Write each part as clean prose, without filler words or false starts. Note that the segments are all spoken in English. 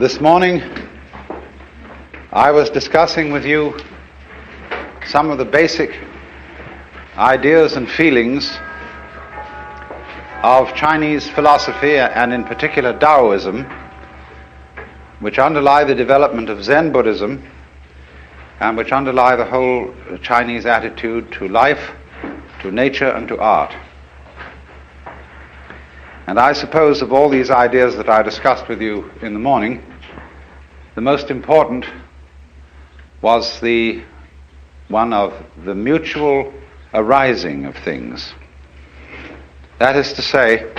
This morning, I was discussing with you some of the basic ideas and feelings of Chinese philosophy, and in particular Taoism, which underlie the development of Zen Buddhism and which underlie the whole Chinese attitude to life, to nature, and to art. And I suppose of all these ideas that I discussed with you in the morning, the most important was the one of the mutual arising of things. That is to say,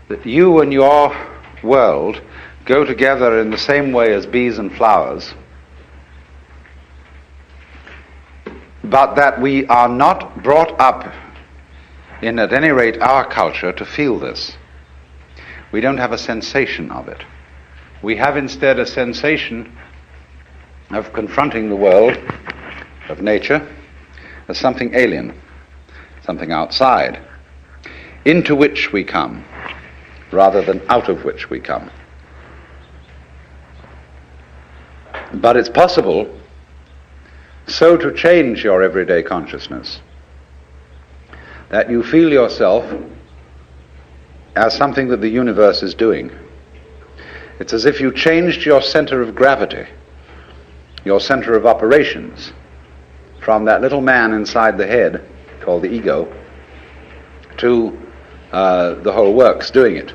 that you and your world go together in the same way as bees and flowers, but that we are not brought up in, at any rate, our culture to feel this. We don't have a sensation of it. We have instead a sensation of confronting the world of nature as something alien, something outside, into which we come, rather than out of which we come. But it's possible so to change your everyday consciousness that you feel yourself as something that the universe is doing. It's as if you changed your center of gravity, your center of operations, from that little man inside the head, called the ego, to the whole works doing it.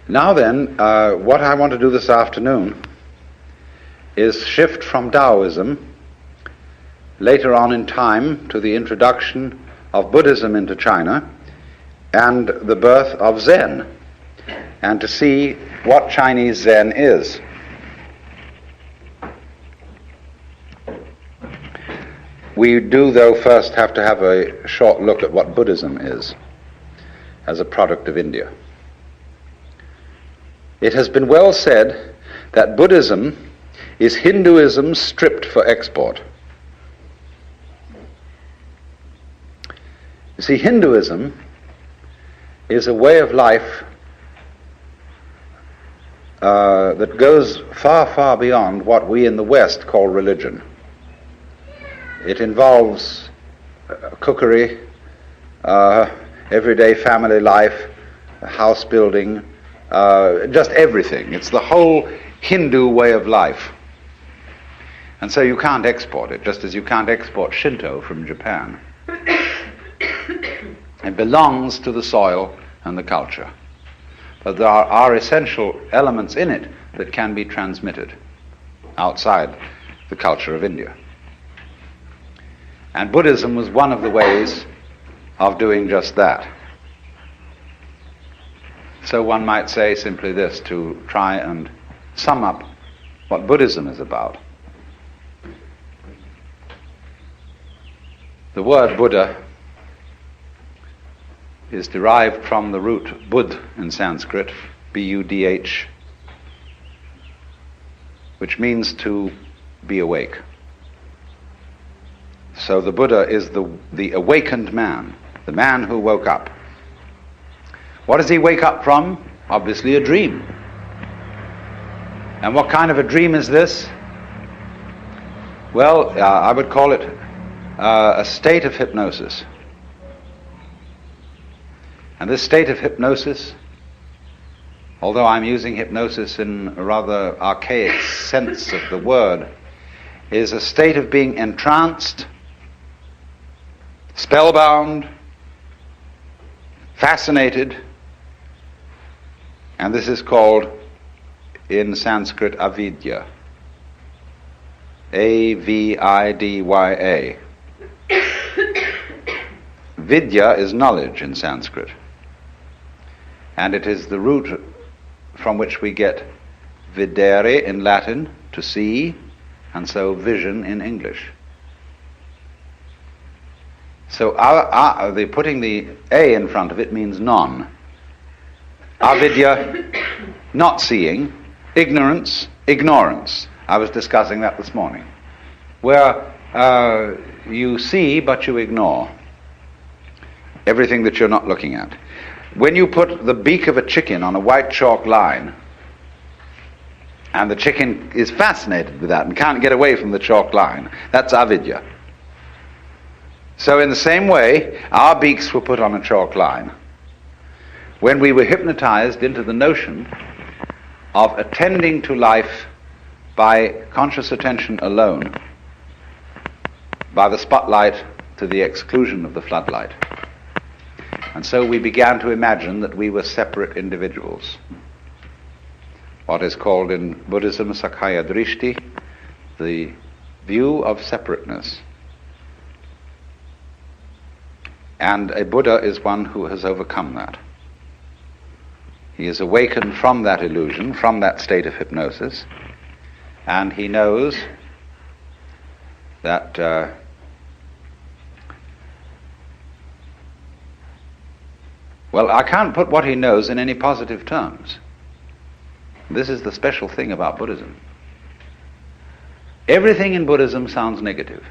Now then, what I want to do this afternoon is shift from Taoism later on in time to the introduction of Buddhism into China and the birth of Zen, and to see what Chinese Zen is. We do, though, first have to have a short look at what Buddhism is as a product of India. It has been well said that Buddhism is Hinduism stripped for export. You see, Hinduism is a way of life that goes far, far beyond what we in the West call religion. It involves cookery, everyday family life, house building, just everything. It's the whole Hindu way of life. And so you can't export it, just as you can't export Shinto from Japan. It belongs to the soil and the culture. But there are essential elements in it that can be transmitted outside the culture of India. And Buddhism was one of the ways of doing just that. So one might say simply this, to try and sum up what Buddhism is about. The word Buddha is derived from the root Bud in Sanskrit, B-U-D-H, which means to be awake. So the Buddha is the awakened man, the man who woke up. What does he wake up from? Obviously a dream. And what kind of a dream is this? Well, I would call it a state of hypnosis. And this state of hypnosis, although I'm using hypnosis in a rather archaic sense of the word, is a state of being entranced, spellbound, fascinated, and this is called in Sanskrit avidya. A-V-I-D-Y-A. Vidya is knowledge in Sanskrit. And it is the root from which we get videre in Latin, to see, and so vision in English. So putting the A in front of it means non. Avidya, not seeing. Ignorance, ignorance. I was discussing that this morning. Where you see but you ignore everything that you're not looking at. When you put the beak of a chicken on a white chalk line, and the chicken is fascinated with that and can't get away from the chalk line, that's avidya. So in the same way, our beaks were put on a chalk line when we were hypnotized into the notion of attending to life by conscious attention alone, by the spotlight to the exclusion of the floodlight. And so we began to imagine that we were separate individuals. What is called in Buddhism Sakkaya Drishti, the view of separateness. And a Buddha is one who has overcome that. He is awakened from that illusion, from that state of hypnosis, and he knows that well, I can't put what he knows in any positive terms. This is the special thing about Buddhism. Everything in Buddhism sounds negative.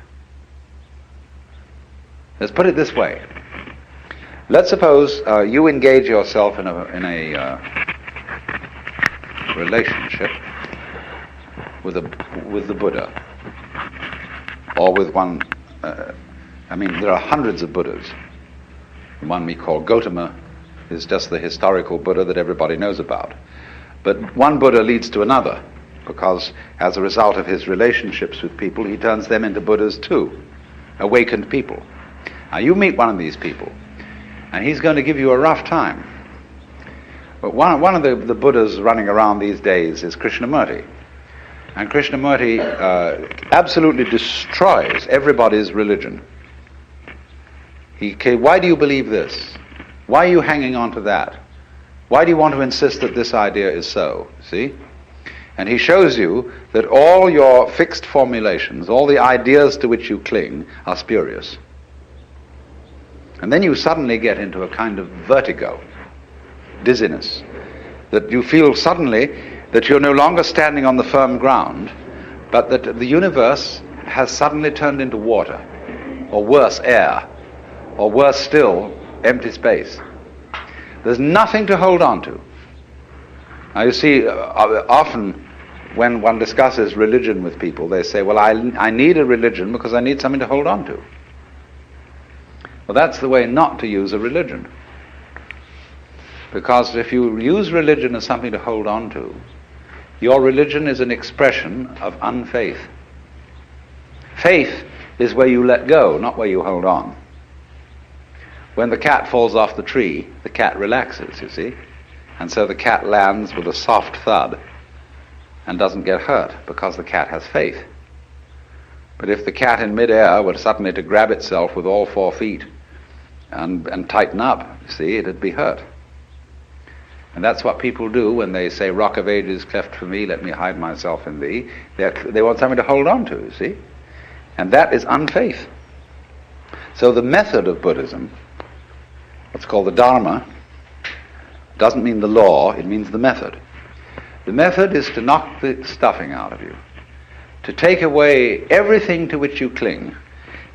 Let's put it this way. Let's suppose you engage yourself in a relationship with the Buddha, or with one. There are hundreds of Buddhas. The one we call Gautama is just the historical Buddha that everybody knows about. But one Buddha leads to another, because as a result of his relationships with people, he turns them into Buddhas too, awakened people. Now you meet one of these people, and he's going to give you a rough time. But one of the Buddhas running around these days is Krishnamurti. And Krishnamurti absolutely destroys everybody's religion. Why do you believe this? Why are you hanging on to that? Why do you want to insist that this idea is so? See? And he shows you that all your fixed formulations, all the ideas to which you cling, are spurious. And then you suddenly get into a kind of vertigo, dizziness, that you feel suddenly that you're no longer standing on the firm ground, but that the universe has suddenly turned into water, or worse, air, or worse still, empty space. There's nothing to hold on to. Now you see, often when one discusses religion with people, they say, well, I need a religion because I need something to hold on to. Well, that's the way not to use a religion. Because if you use religion as something to hold on to, your religion is an expression of unfaith. Faith is where you let go, not where you hold on. When the cat falls off the tree, the cat relaxes, you see. And so the cat lands with a soft thud and doesn't get hurt because the cat has faith. But if the cat in midair were suddenly to grab itself with all 4 feet and tighten up, you see, it'd be hurt. And that's what people do when they say, Rock of Ages, cleft for me, let me hide myself in thee. They want something to hold on to, you see. And that is unfaith. So the method of Buddhism, what's called the Dharma, doesn't mean the law, it means the method. The method is to knock the stuffing out of you, to take away everything to which you cling,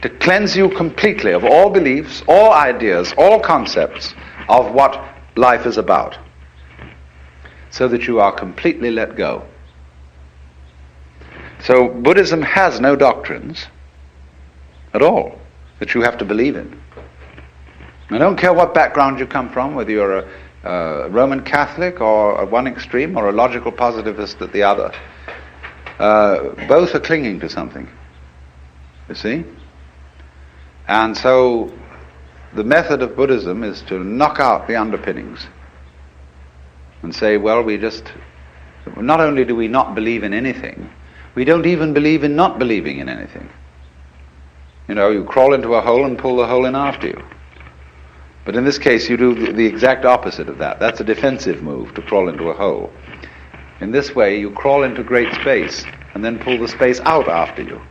to cleanse you completely of all beliefs, all ideas, all concepts of what life is about, so that you are completely let go. So Buddhism has no doctrines at all that you have to believe in. I don't care what background you come from, whether you're a Roman Catholic or at one extreme or a logical positivist at the other. Both are clinging to something, you see? And so the method of Buddhism is to knock out the underpinnings and say, well, not only do we not believe in anything, we don't even believe in not believing in anything. You know, you crawl into a hole and pull the hole in after you. But in this case, you do the exact opposite of that. That's a defensive move, to crawl into a hole. In this way, you crawl into great space and then pull the space out after you.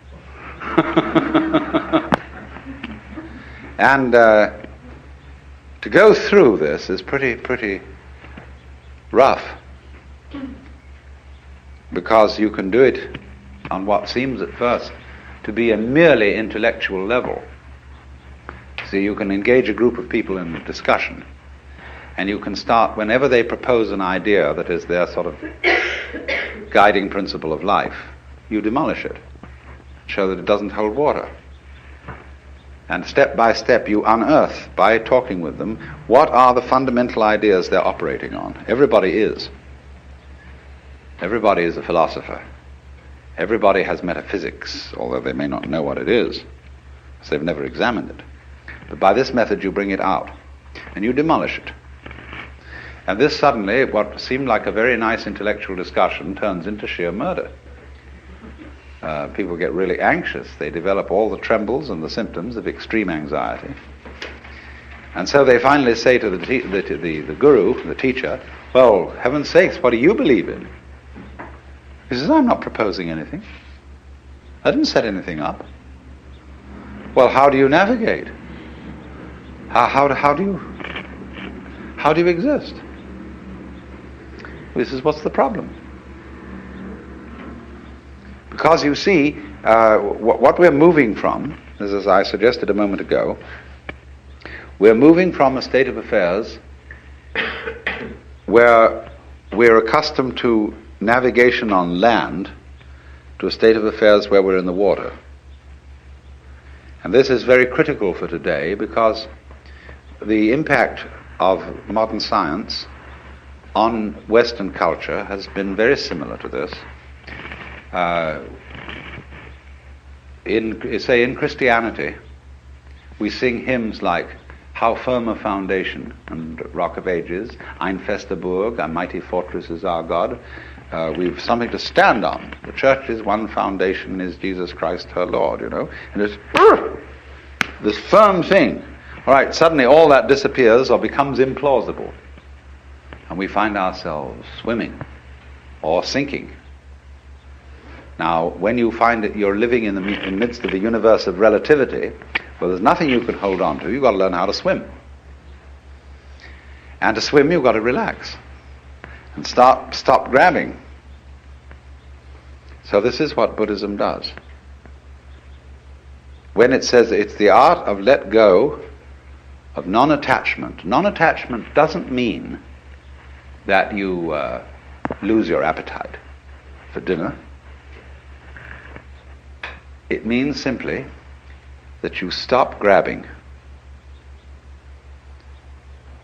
And to go through this is pretty rough, because you can do it on what seems at first to be a merely intellectual level. So you can engage a group of people in a discussion, And you can start, whenever they propose an idea that is their sort of guiding principle of life, you demolish it, show that it doesn't hold water. And step by step you unearth, by talking with them, what are the fundamental ideas they're operating on. Everybody is. Everybody is a philosopher. Everybody has metaphysics, although they may not know what it is, because they've never examined it. But by this method you bring it out, and you demolish it. And this suddenly, what seemed like a very nice intellectual discussion, turns into sheer murder. People get really anxious. They develop all the trembles and the symptoms of extreme anxiety. And so they finally say to the guru, the teacher, well, heaven's sakes, what do you believe in? He says, I'm not proposing anything. I didn't set anything up. Well, how do you navigate? How do you exist? He says, what's the problem? Because you see, what we're moving from, as I suggested a moment ago, we're moving from a state of affairs where we're accustomed to navigation on land to a state of affairs where we're in the water. And this is very critical for today because the impact of modern science on Western culture has been very similar to this. In Christianity, we sing hymns like How Firm a Foundation and Rock of Ages, Ein fester Burg, a mighty fortress is our God. We've something to stand on. The church's one foundation is Jesus Christ her Lord, you know. And it's this firm thing. All right, suddenly all that disappears or becomes implausible. And we find ourselves swimming or sinking. Now, when you find that you're living in the midst of the universe of relativity, well, there's nothing you can hold on to. You've got to learn how to swim. And to swim, you've got to relax and stop grabbing. So this is what Buddhism does. When it says it's the art of let go, of non-attachment. Non-attachment doesn't mean that you lose your appetite for dinner. It means simply that you stop grabbing.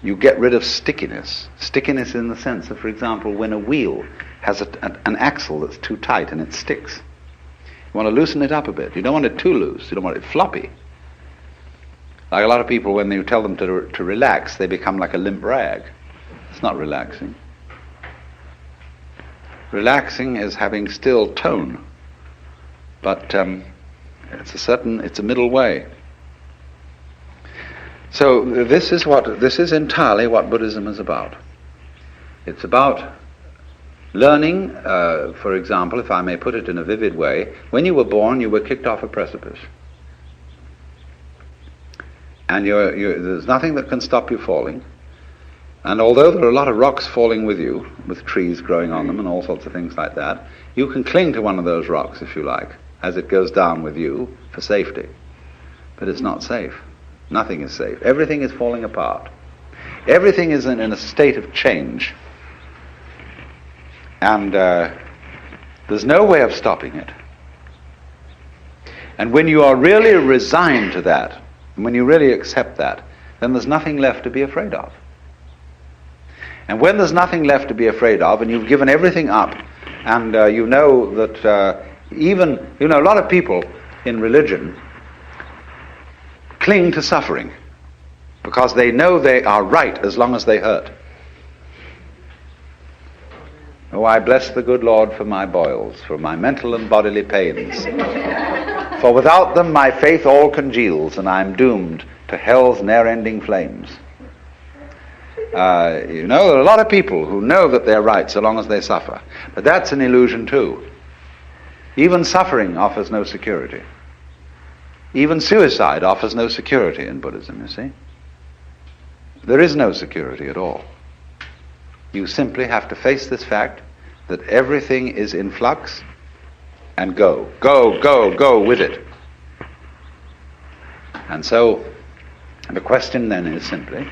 You get rid of stickiness. Stickiness in the sense of, for example, when a wheel has an axle that's too tight and it sticks. You want to loosen it up a bit. You don't want it too loose. You don't want it floppy. Like a lot of people, when you tell them to relax, they become like a limp rag. It's not relaxing. Relaxing is having still tone. But it's a middle way. So this is entirely what Buddhism is about. It's about learning, for example, if I may put it in a vivid way, when you were born, you were kicked off a precipice. And there's nothing that can stop you falling. And although there are a lot of rocks falling with you, with trees growing on them and all sorts of things like that, you can cling to one of those rocks, if you like, as it goes down with you for safety. But it's not safe. Nothing is safe. Everything is falling apart. Everything is in a state of change. And there's no way of stopping it. And when you are really resigned to that, and when you really accept that, then there's nothing left to be afraid of. And when there's nothing left to be afraid of, and you've given everything up, and you know that a lot of people in religion cling to suffering because they know they are right as long as they hurt. Oh, I bless the good Lord for my boils, for my mental and bodily pains. For without them my faith all congeals, and I am doomed to hell's ne'er-ending flames. There are a lot of people who know that they're right so long as they suffer. But that's an illusion too. Even suffering offers no security. Even suicide offers no security in Buddhism, you see. There is no security at all. You simply have to face this fact that everything is in flux and go with it. And so the question then is simply,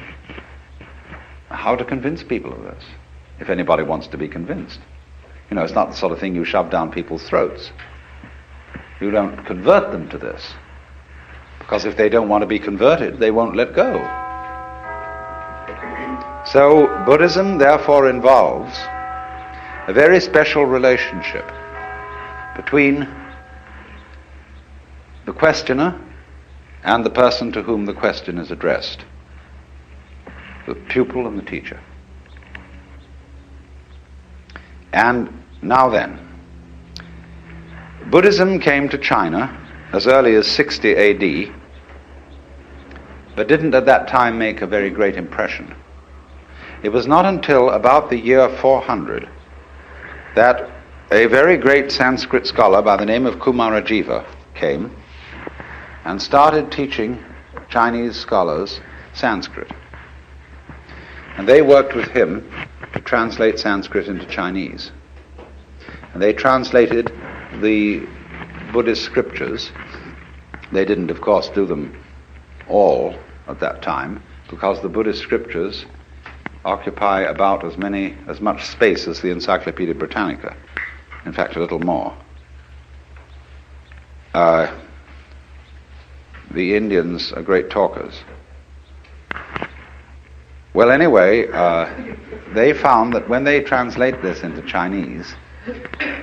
how to convince people of this, if anybody wants to be convinced. You know, it's not the sort of thing you shove down people's throats. You don't convert them to this, because if they don't want to be converted, they won't let go. So Buddhism therefore involves a very special relationship between the questioner and the person to whom the question is addressed, the pupil and the teacher. And now then, Buddhism came to China as early as 60 AD, but didn't at that time make a very great impression. It was not until about the year 400 that a very great Sanskrit scholar by the name of Kumarajiva came and started teaching Chinese scholars Sanskrit. And they worked with him to translate Sanskrit into Chinese. And they translated the Buddhist scriptures. They didn't, of course, do them all at that time, because the Buddhist scriptures occupy about as much space as the Encyclopedia Britannica. In fact, a little more. The Indians are great talkers. Well, anyway, they found that when they translate this into Chinese, you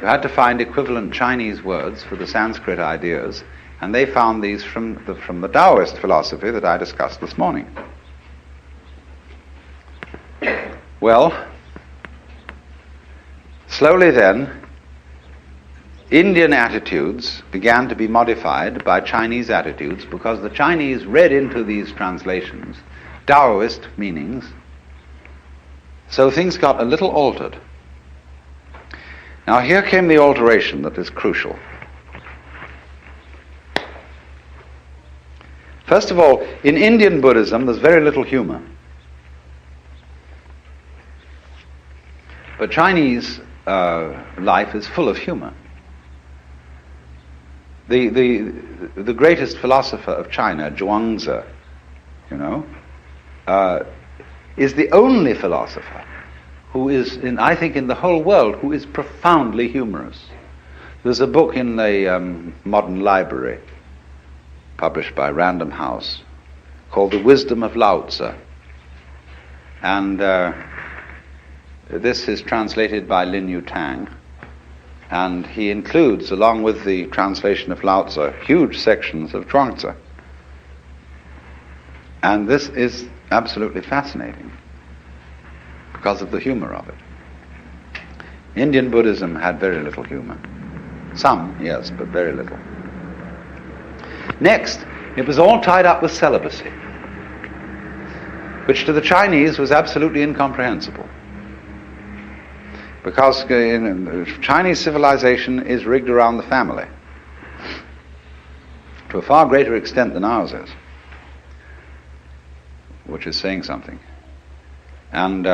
had to find equivalent Chinese words for the Sanskrit ideas, and they found these from the Taoist philosophy that I discussed this morning. Well, slowly then, Indian attitudes began to be modified by Chinese attitudes, because the Chinese read into these translations Taoist meanings, so things got a little altered. Now here came the alteration that is crucial. First of all, in Indian Buddhism there's very little humor. But Chinese life is full of humor. The greatest philosopher of China, Zhuangzi, is the only philosopher who is, I think, in the whole world, who is profoundly humorous. There's a book in the modern library, published by Random House, called The Wisdom of Lao Tzu. And this is translated by Lin Yu Tang. And he includes, along with the translation of Lao Tzu, huge sections of Zhuangzi. And this is absolutely fascinating because of the humor of it. Indian Buddhism had very little humor. Some, yes, but very little. Next, it was all tied up with celibacy, which to the Chinese was absolutely incomprehensible. Because Chinese civilization is rigged around the family to a far greater extent than ours is, which is saying something. And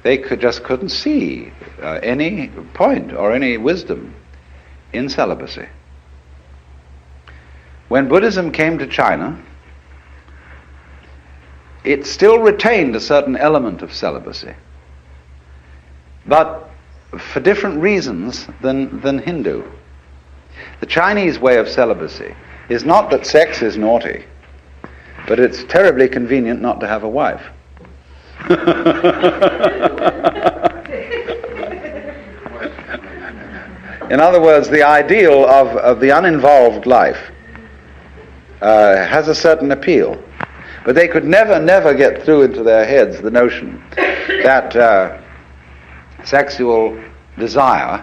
they couldn't see any point or any wisdom in celibacy. When Buddhism came to China, it still retained a certain element of celibacy, but for different reasons than Hindu. The Chinese way of celibacy is not that sex is naughty, but it's terribly convenient not to have a wife. In other words, the ideal of the uninvolved life has a certain appeal, but they could never get through into their heads the notion that sexual desire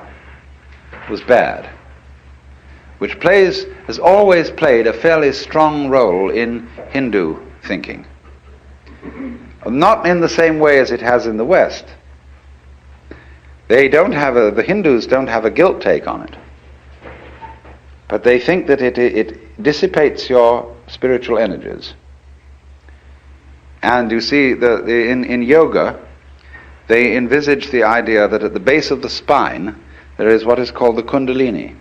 was bad, which has always played a fairly strong role in Hindu thinking. Not in the same way as it has in the West. The Hindus don't have a guilt take on it, but they think that it dissipates your spiritual energies. And you see, in yoga, they envisage the idea that at the base of the spine there is what is called the kundalini,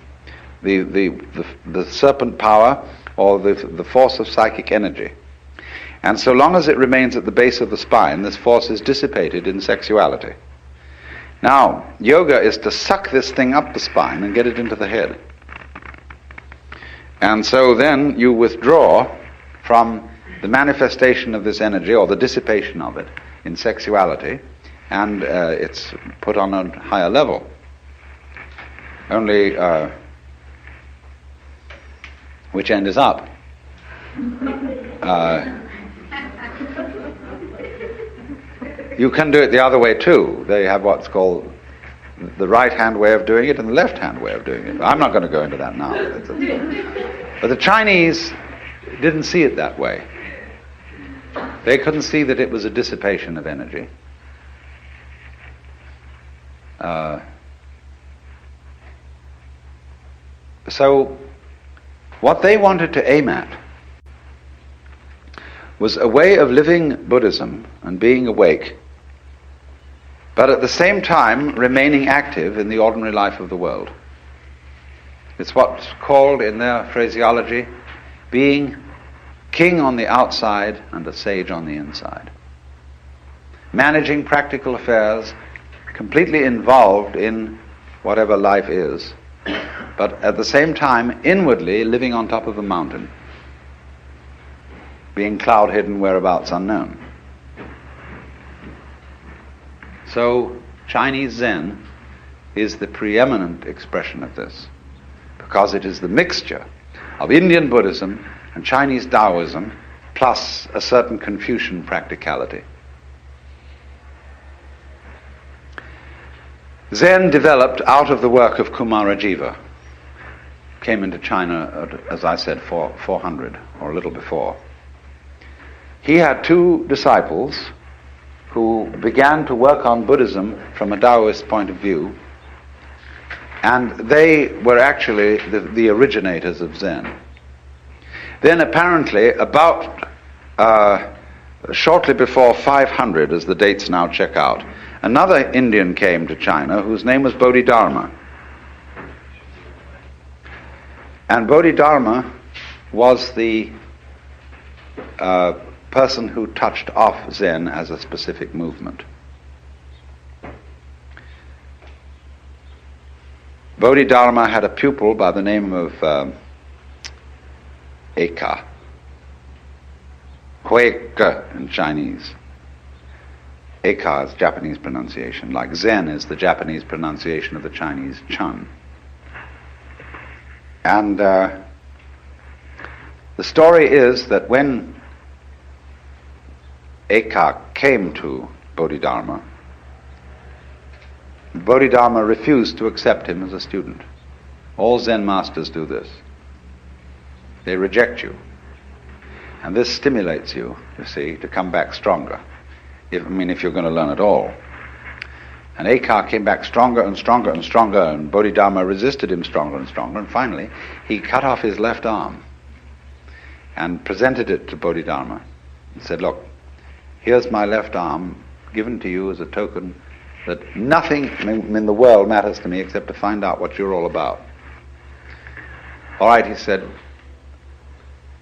the serpent power, or the force of psychic energy. And so long as it remains at the base of the spine, this force is dissipated in sexuality. Now, yoga is to suck this thing up the spine and get it into the head. And so then you withdraw from the manifestation of this energy, or the dissipation of it, in sexuality, and it's put on a higher level. Only, which end is up. You can do it the other way too. They have what's called the right-hand way of doing it and the left-hand way of doing it. I'm not going to go into that now. But the Chinese didn't see it that way. They couldn't see that it was a dissipation of energy. So what they wanted to aim at was a way of living Buddhism and being awake, but at the same time remaining active in the ordinary life of the world. It's what's called, in their phraseology, being king on the outside and a sage on the inside. Managing practical affairs, completely involved in whatever life is, but at the same time inwardly living on top of a mountain, being cloud-hidden, whereabouts unknown. So Chinese Zen is the preeminent expression of this, because it is the mixture of Indian Buddhism and Chinese Taoism plus a certain Confucian practicality. Zen developed out of the work of Kumarajiva. Came into China, as I said, 400 or a little before. He had two disciples who began to work on Buddhism from a Taoist point of view, and they were actually the originators of Zen. Then apparently, about shortly before 500, as the dates now check out, another Indian came to China whose name was Bodhidharma. And Bodhidharma was the person who touched off Zen as a specific movement. Bodhidharma had a pupil by the name of Eka, Huike in Chinese. Eka is Japanese pronunciation, like Zen is the Japanese pronunciation of the Chinese Chun. And the story is that when Eka came to Bodhidharma, Bodhidharma refused to accept him as a student. All Zen masters do this. They reject you. And this stimulates you, you see, to come back stronger. If you're going to learn at all. And Eka came back stronger and stronger and stronger, and Bodhidharma resisted him stronger and stronger, and finally he cut off his left arm and presented it to Bodhidharma and said, "Look, here's my left arm given to you as a token that nothing in the world matters to me except to find out what you're all about." "All right," he said,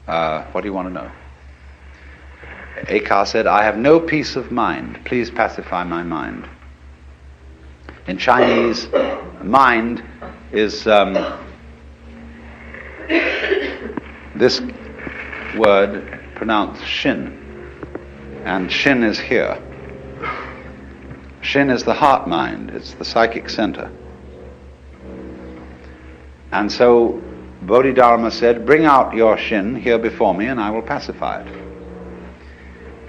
"what do you want to know?" Eka said, "I have no peace of mind. Please pacify my mind." In Chinese, mind is this word pronounced shin. And shin is here. Shin is the heart mind. It's the psychic center. And so Bodhidharma said, "Bring out your shin here before me and I will pacify it."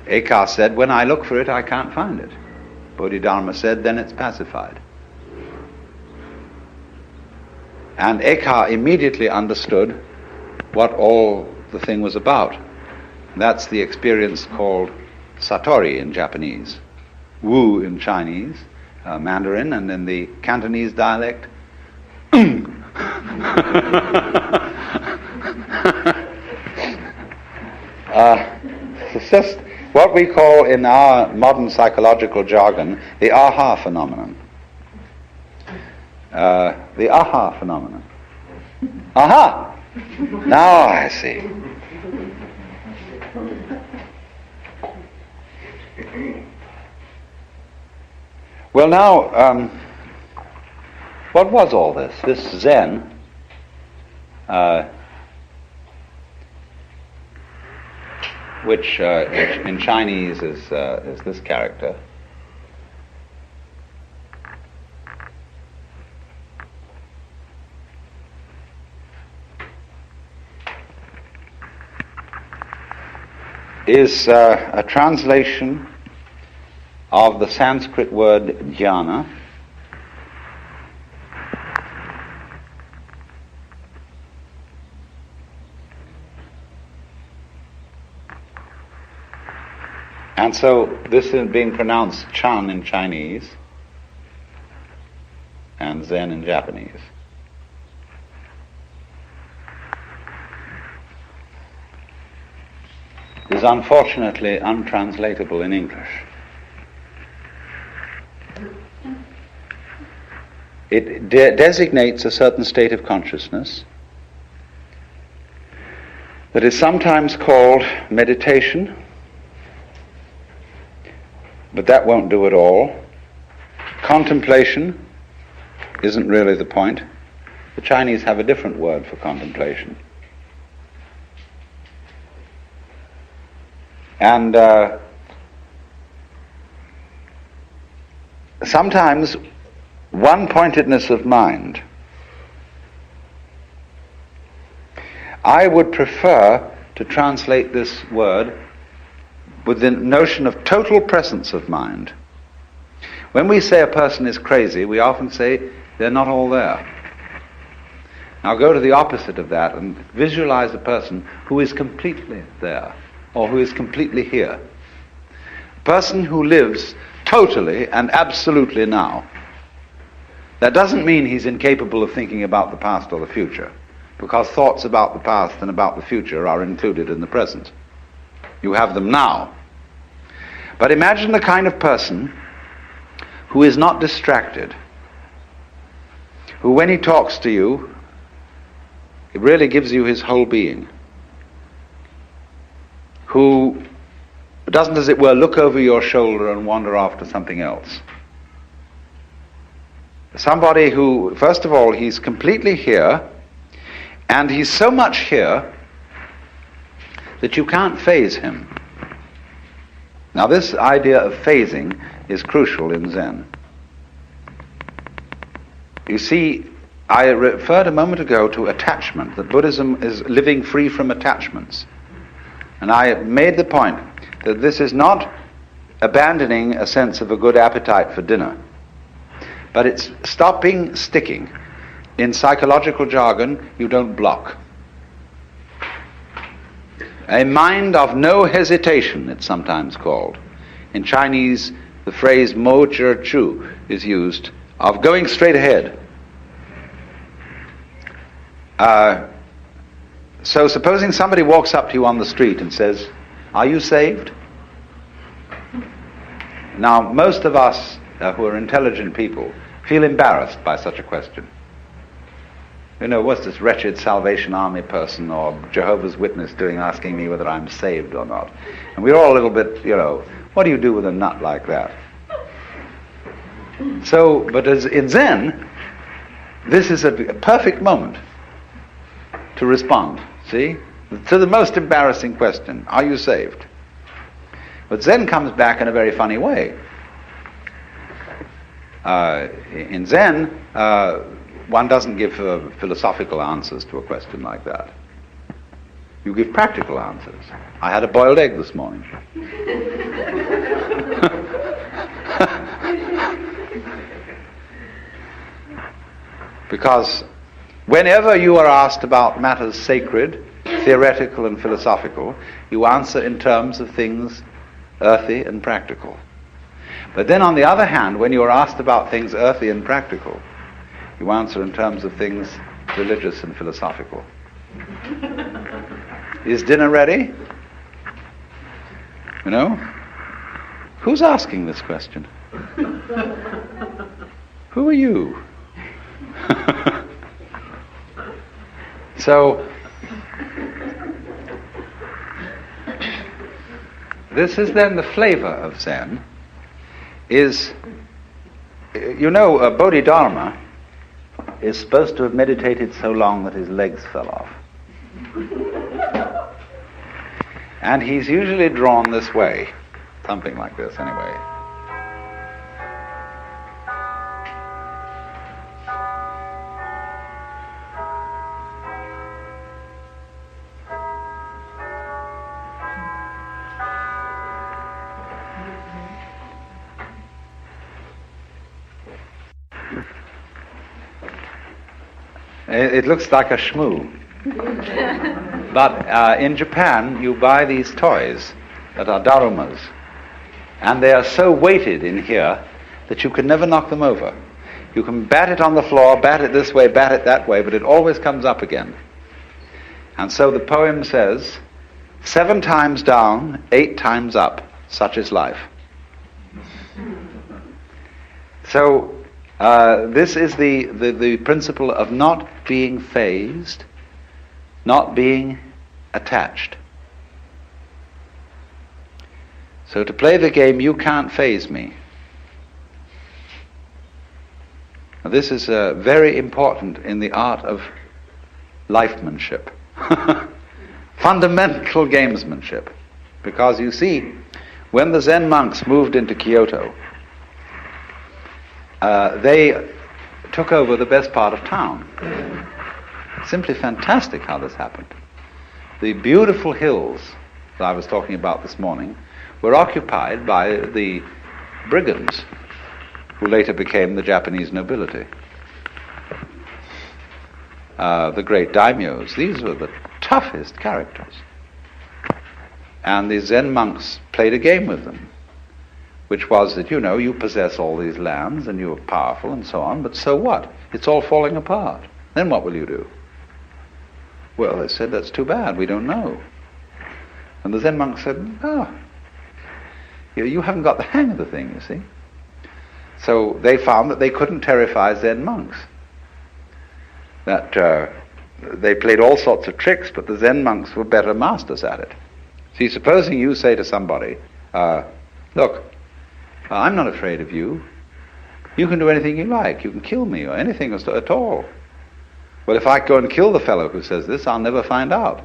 Eka said, "When I look for it, I can't find it." Bodhidharma said, "Then it's pacified." And Eka immediately understood what all the thing was about. That's the experience called Satori in Japanese, Wu in Chinese, Mandarin, and in the Cantonese dialect, it's just what we call in our modern psychological jargon the aha phenomenon. The aha phenomenon. Aha! Now I see. Well, now, what was all this? This Zen, which in Chinese is this character. Is a translation of the Sanskrit word jhana, and so this is being pronounced Chan in Chinese and Zen in Japanese. Is unfortunately untranslatable in English. It designates a certain state of consciousness that is sometimes called meditation, but that won't do it all. Contemplation isn't really the point. The Chinese have a different word for contemplation. And sometimes one-pointedness of mind. I would prefer to translate this word with the notion of total presence of mind. When we say a person is crazy, we often say they're not all there. Now go to the opposite of that and visualize a person who is completely there, or who is completely here. A person who lives totally and absolutely now. That doesn't mean he's incapable of thinking about the past or the future, because thoughts about the past and about the future are included in the present. You have them now. But imagine the kind of person who is not distracted, who when he talks to you, it really gives you his whole being, who doesn't, as it were, look over your shoulder and wander off to something else. Somebody who, first of all, he's completely here, and he's so much here that you can't phase him. Now this idea of phasing is crucial in Zen. You see, I referred a moment ago to attachment, that Buddhism is living free from attachments. And I made the point that this is not abandoning a sense of a good appetite for dinner, but it's stopping sticking. In psychological jargon, you don't block. A mind of no hesitation, it's sometimes called. In Chinese, the phrase mo zhi chu is used, of going straight ahead. So supposing somebody walks up to you on the street and says, "Are you saved?" Now, most of us who are intelligent people feel embarrassed by such a question. You know, what's this wretched Salvation Army person or Jehovah's Witness doing asking me whether I'm saved or not? And we're all a little bit, what do you do with a nut like that? So, but as in Zen, this is a perfect moment to respond, see? To the most embarrassing question, are you saved? But Zen comes back in a very funny way. In Zen, one doesn't give philosophical answers to a question like that. You give practical answers. I had a boiled egg this morning. Because whenever you are asked about matters sacred, theoretical and philosophical, you answer in terms of things earthy and practical. But then on the other hand, when you are asked about things earthy and practical, you answer in terms of things religious and philosophical. Is dinner ready? Who's asking this question? Who are you? So This is then the flavor of Zen, is, Bodhidharma is supposed to have meditated so long that his legs fell off. And he's usually drawn this way, something like this anyway. It looks like a shmoo. But in Japan, you buy these toys that are darumas, and they are so weighted in here that you can never knock them over. You can bat it on the floor, bat it this way, bat it that way, but it always comes up again. And so the poem says, 7 times down, 8 times up, such is life. So this is the principle of not being phased, not being attached. So to play the game, you can't phase me. Now, this is very important in the art of lifemanship, fundamental gamesmanship. Because you see, when the Zen monks moved into Kyoto, they took over the best part of town. Simply fantastic how this happened. The beautiful hills that I was talking about this morning were occupied by the brigands, who later became the Japanese nobility. The great daimyos, these were the toughest characters. And the Zen monks played a game with them, which was that, you possess all these lands and you are powerful and so on, but so what? It's all falling apart. Then what will you do? Well, they said, that's too bad, we don't know. And the Zen monks said, you haven't got the hang of the thing, you see. So they found that they couldn't terrify Zen monks. That they played all sorts of tricks, but the Zen monks were better masters at it. See, supposing you say to somebody, look, I'm not afraid of you. You can do anything you like. You can kill me or anything at all. Well, if I go and kill the fellow who says this, I'll never find out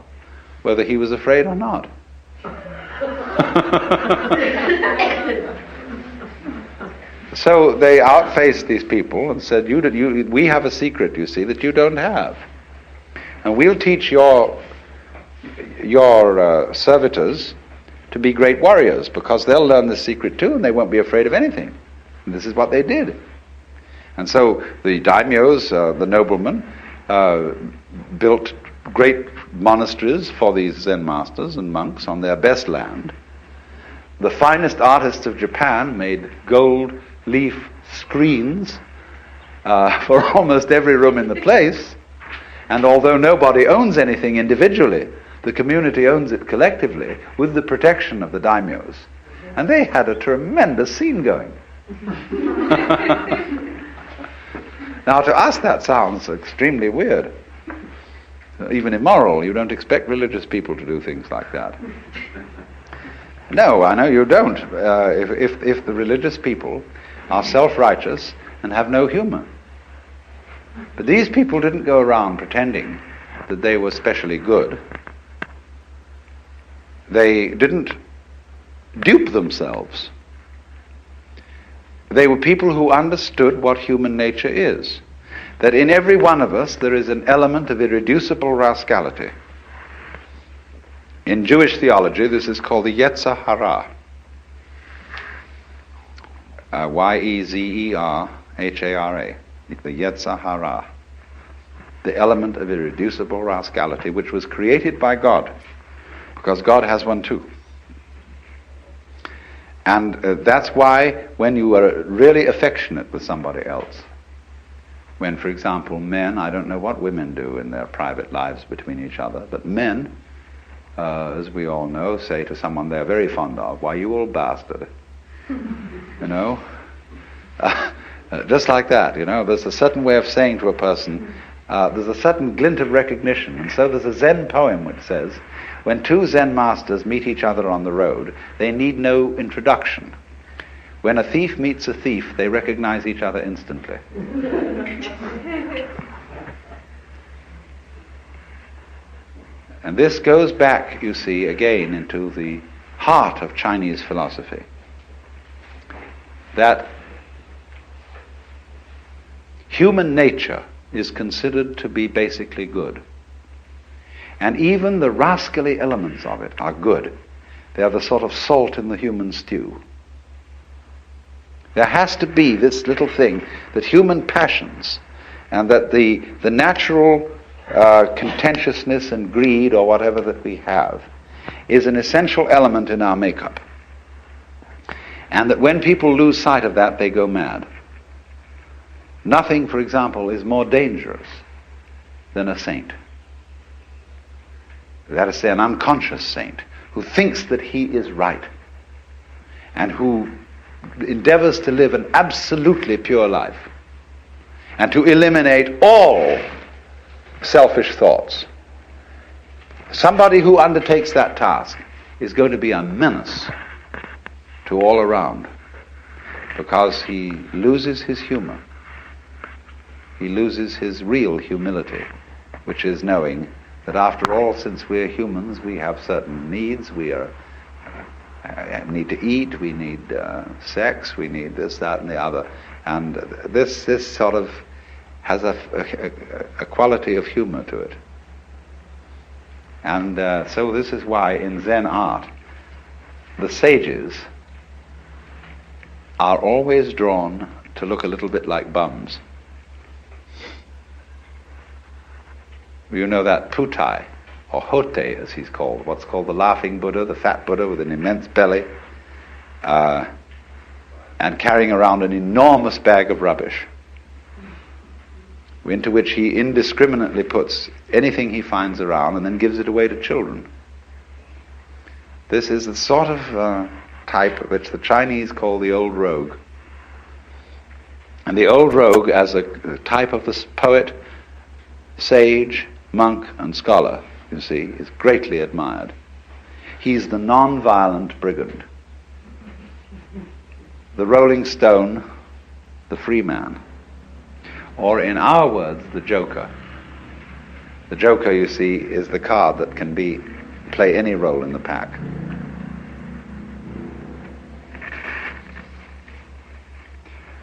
whether he was afraid or not. So they outfaced these people and said, we have a secret, you see, that you don't have. And we'll teach your servitors to be great warriors, because they'll learn the secret too, and they won't be afraid of anything. And this is what they did. And so the daimyos, the noblemen, built great monasteries for these Zen masters and monks on their best land. The finest artists of Japan made gold leaf screens for almost every room in the place. And although nobody owns anything individually, the community owns it collectively with the protection of the daimyos. And they had a tremendous scene going. Now, to us that sounds extremely weird, even immoral. You don't expect religious people to do things like that. No, I know you don't. If the religious people are self-righteous and have no humor. But these people didn't go around pretending that they were specially good. They didn't dupe themselves. They were people who understood what human nature is. That in every one of us there is an element of irreducible rascality. In Jewish theology, this is called the Yetzer Hara. Yezerhara. The Yetzer Hara. The element of irreducible rascality, which was created by God. Because God has one too. And that's why when you are really affectionate with somebody else, when, for example, men, I don't know what women do in their private lives between each other, but men, as we all know, say to someone they're very fond of, why, you old bastard. Just like that, there's a certain way of saying to a person, there's a certain glint of recognition. And so there's a Zen poem which says, When two Zen masters meet each other on the road, they need no introduction. When a thief meets a thief, they recognize each other instantly. And this goes back, you see, again into the heart of Chinese philosophy. That human nature is considered to be basically good. And even the rascally elements of it are good. They are the sort of salt in the human stew. There has to be this little thing that human passions and that the natural contentiousness and greed or whatever that we have is an essential element in our makeup. And that when people lose sight of that, they go mad. Nothing, for example, is more dangerous than a saint. That is to say, an unconscious saint who thinks that he is right and who endeavors to live an absolutely pure life and to eliminate all selfish thoughts. Somebody who undertakes that task is going to be a menace to all around because he loses his humor. He loses his real humility, which is knowing that after all, since we're humans, we have certain needs. We need to eat, we need sex, we need this, that, and the other. And this sort of has a quality of humor to it. And so this is why in Zen art, the sages are always drawn to look a little bit like bums. You know that Putai, or Hote as he's called, what's called the laughing Buddha, the fat Buddha with an immense belly, and carrying around an enormous bag of rubbish, into which he indiscriminately puts anything he finds around and then gives it away to children. This is the sort of type which the Chinese call the old rogue. And the old rogue, as a type of the poet, sage, monk, and scholar, you see, is greatly admired. He's the non-violent brigand, the rolling stone, the free man, or in our words, the joker. The joker, you see, is the card that can play any role in the pack.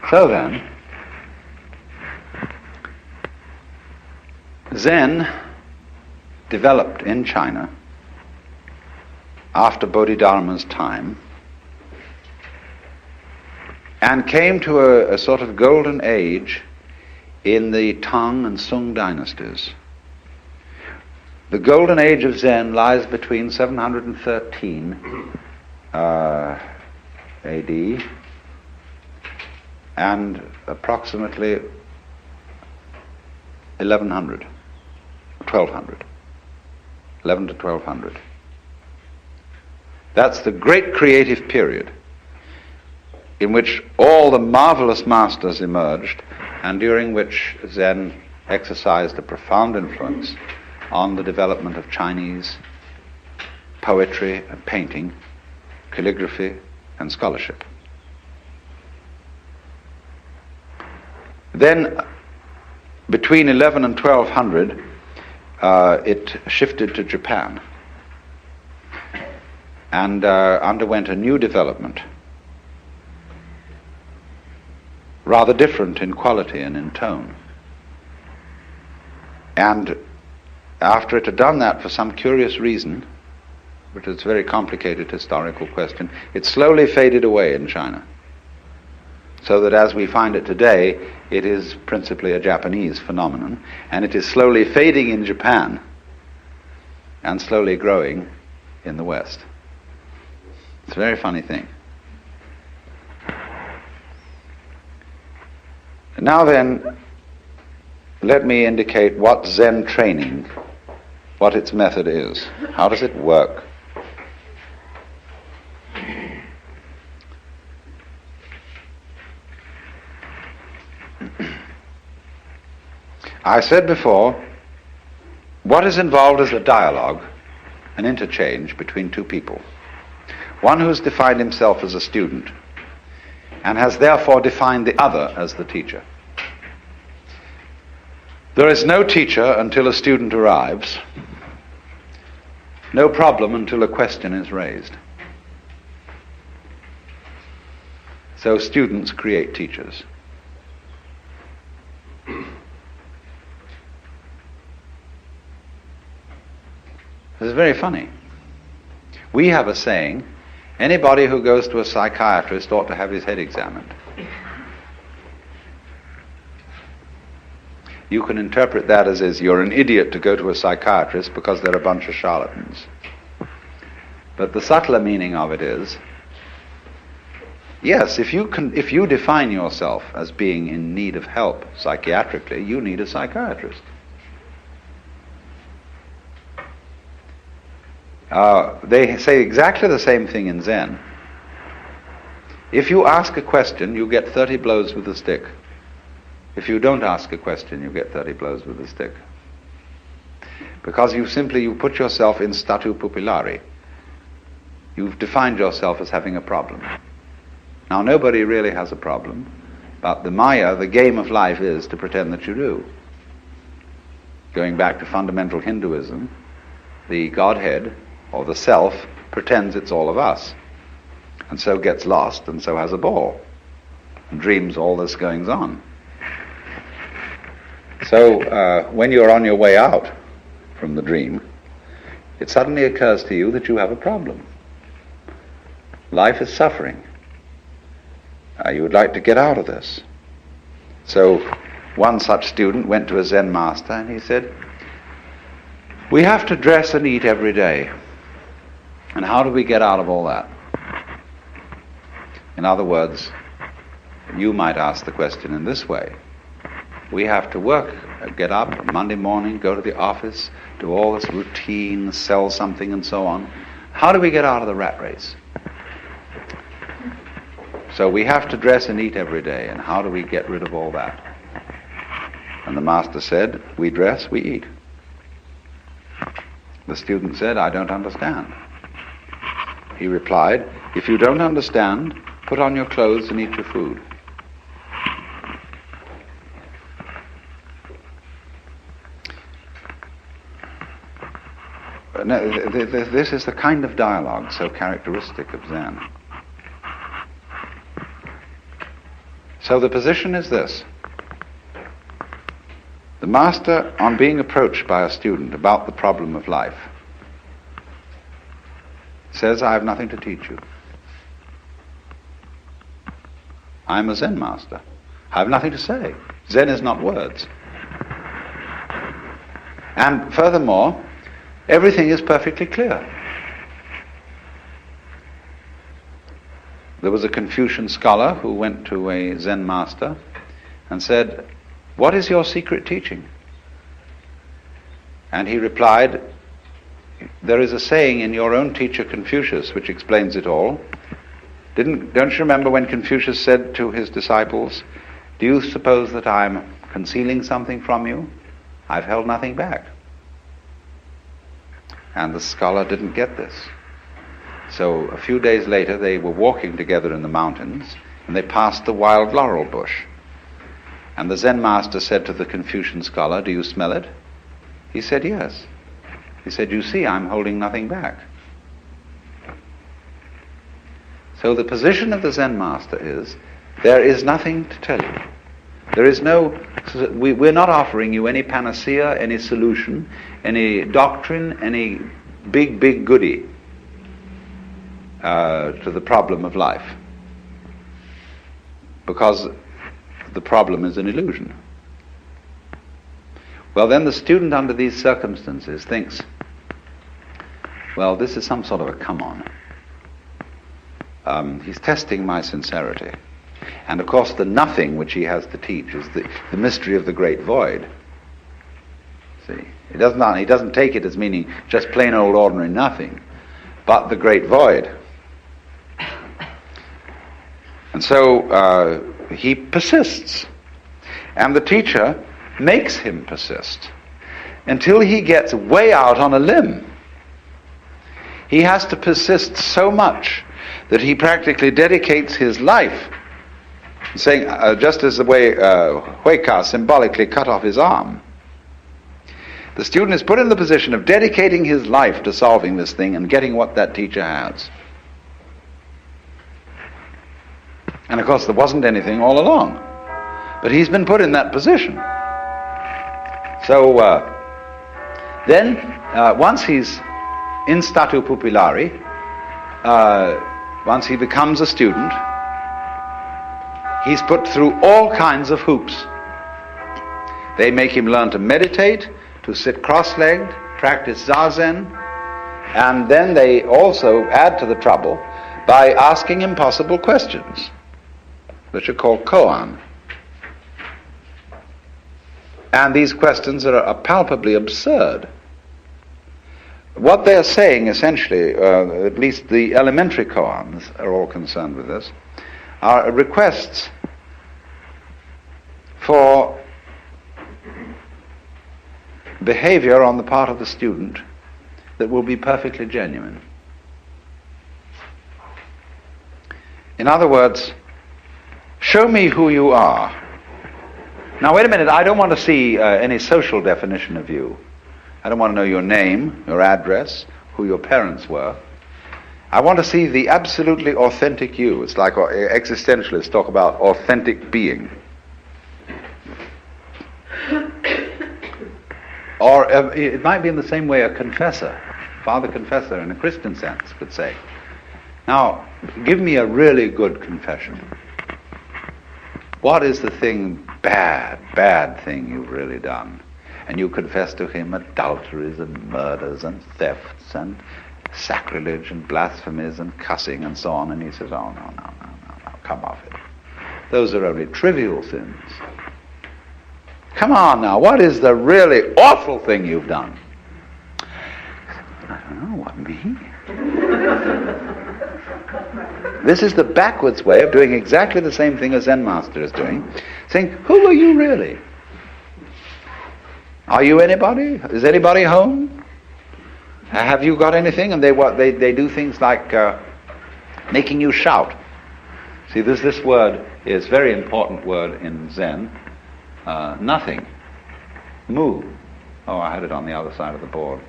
So then, Zen developed in China after Bodhidharma's time and came to a sort of golden age in the Tang and Sung dynasties. The golden age of Zen lies between 713 AD and approximately 1100, 1200, 11 to 1200. That's the great creative period in which all the marvelous masters emerged and during which Zen exercised a profound influence on the development of Chinese poetry and painting, calligraphy and scholarship. Then, between 11 and 1200, it shifted to Japan and underwent a new development, rather different in quality and in tone. And after it had done that for some curious reason, which is a very complicated historical question, it slowly faded away in China. So that as we find it today, it is principally a Japanese phenomenon, and it is slowly fading in Japan and slowly growing in the West. It's a very funny thing. Now then, let me indicate what Zen training, what its method is. How does it work? I said before, what is involved is a dialogue an interchange between two people. One who's defined himself as a student and has therefore defined the other as the teacher. There is no teacher until a student arrives, no problem until a question is raised. So students create teachers. This is very funny. We have a saying, anybody who goes to a psychiatrist ought to have his head examined. You can interpret that as you're an idiot to go to a psychiatrist because they're a bunch of charlatans. But the subtler meaning of it is, yes, if you define yourself as being in need of help psychiatrically, you need a psychiatrist. They say exactly the same thing in Zen. If you ask a question, you get 30 blows with a stick. If you don't ask a question, you get 30 blows with a stick. Because you put yourself in statu pupillari. You've defined yourself as having a problem. Now, nobody really has a problem, but the Maya, the game of life, is to pretend that you do. Going back to fundamental Hinduism, the Godhead, or the self, pretends it's all of us, and so gets lost, and so has a ball, and dreams all this goings on. So when you're on your way out from the dream, it suddenly occurs to you that you have a problem. Life is suffering. You would like to get out of this. So one such student went to a Zen master and he said, we have to dress and eat every day. And how do we get out of all that? In other words, you might ask the question in this way. We have to work, get up Monday morning, go to the office, do all this routine, sell something and so on. How do we get out of the rat race? So we have to dress and eat every day, and how do we get rid of all that? And the master said, we dress, we eat. The student said, I don't understand. He replied, if you don't understand, put on your clothes and eat your food. This is the kind of dialogue so characteristic of Zen. So the position is this. The master, on being approached by a student about the problem of life, says, I have nothing to teach you. I'm a Zen master. I have nothing to say. Zen is not words. And furthermore, everything is perfectly clear. There was a Confucian scholar who went to a Zen master and said, what is your secret teaching? And he replied, there is a saying in your own teacher Confucius which explains it all. Don't you remember when Confucius said to his disciples, do you suppose that I'm concealing something from you? I've held nothing back. And the scholar didn't get this. So a few days later they were walking together in the mountains and they passed the wild laurel bush. And the Zen master said to the Confucian scholar, do you smell it? He said, yes. He said, you see, I'm holding nothing back. So the position of the Zen master is, there is nothing to tell you. There is no, we're not offering you any panacea, any solution, any doctrine, any big goodie to the problem of life. Because the problem is an illusion. Well, then the student under these circumstances thinks, well, this is some sort of a come-on. He's testing my sincerity. And of course the nothing which he has to teach is the mystery of the great void. See, he doesn't take it as meaning just plain old ordinary nothing, but the great void. And so he persists. And the teacher makes him persist until he gets way out on a limb. he has to persist so much that he practically dedicates his life, saying, just as the way Hueca symbolically cut off his arm. The student is put in the position of dedicating his life to solving this thing and getting what that teacher has. And of course there wasn't anything all along, but he's been put in that position. So then once he's in statu pupillari, once he becomes a student, he's put through all kinds of hoops. They make him learn to meditate, to sit cross-legged, practice zazen, and then they also add to the trouble by asking impossible questions, which are called koan. And these questions are palpably absurd. What they're saying essentially, at least the elementary koans are all concerned with this, are requests for behavior on the part of the student that will be perfectly genuine. In other words, show me who you are. Now wait a minute, I don't want to see any social definition of you. I don't want to know your name, your address, who your parents were. I want to see the absolutely authentic you. It's like existentialists talk about authentic being. Or it might be in the same way a confessor, father confessor in a Christian sense could say, now give me a really good confession. What is the thing, bad thing you've really done? And you confess to him adulteries and murders and thefts and sacrilege and blasphemies and cussing and so on. And he says, oh, no, come off it. Those are only trivial sins. Come on now, what is the really awful thing you've done? I don't know, what, me? This is the backwards way of doing exactly the same thing a Zen master is doing, saying, who are you really? Are you anybody? Is anybody home? Have you got anything? And they do things like making you shout. See, this word is a very important word in Zen. Nothing. Mu. Oh, I had it on the other side of the board.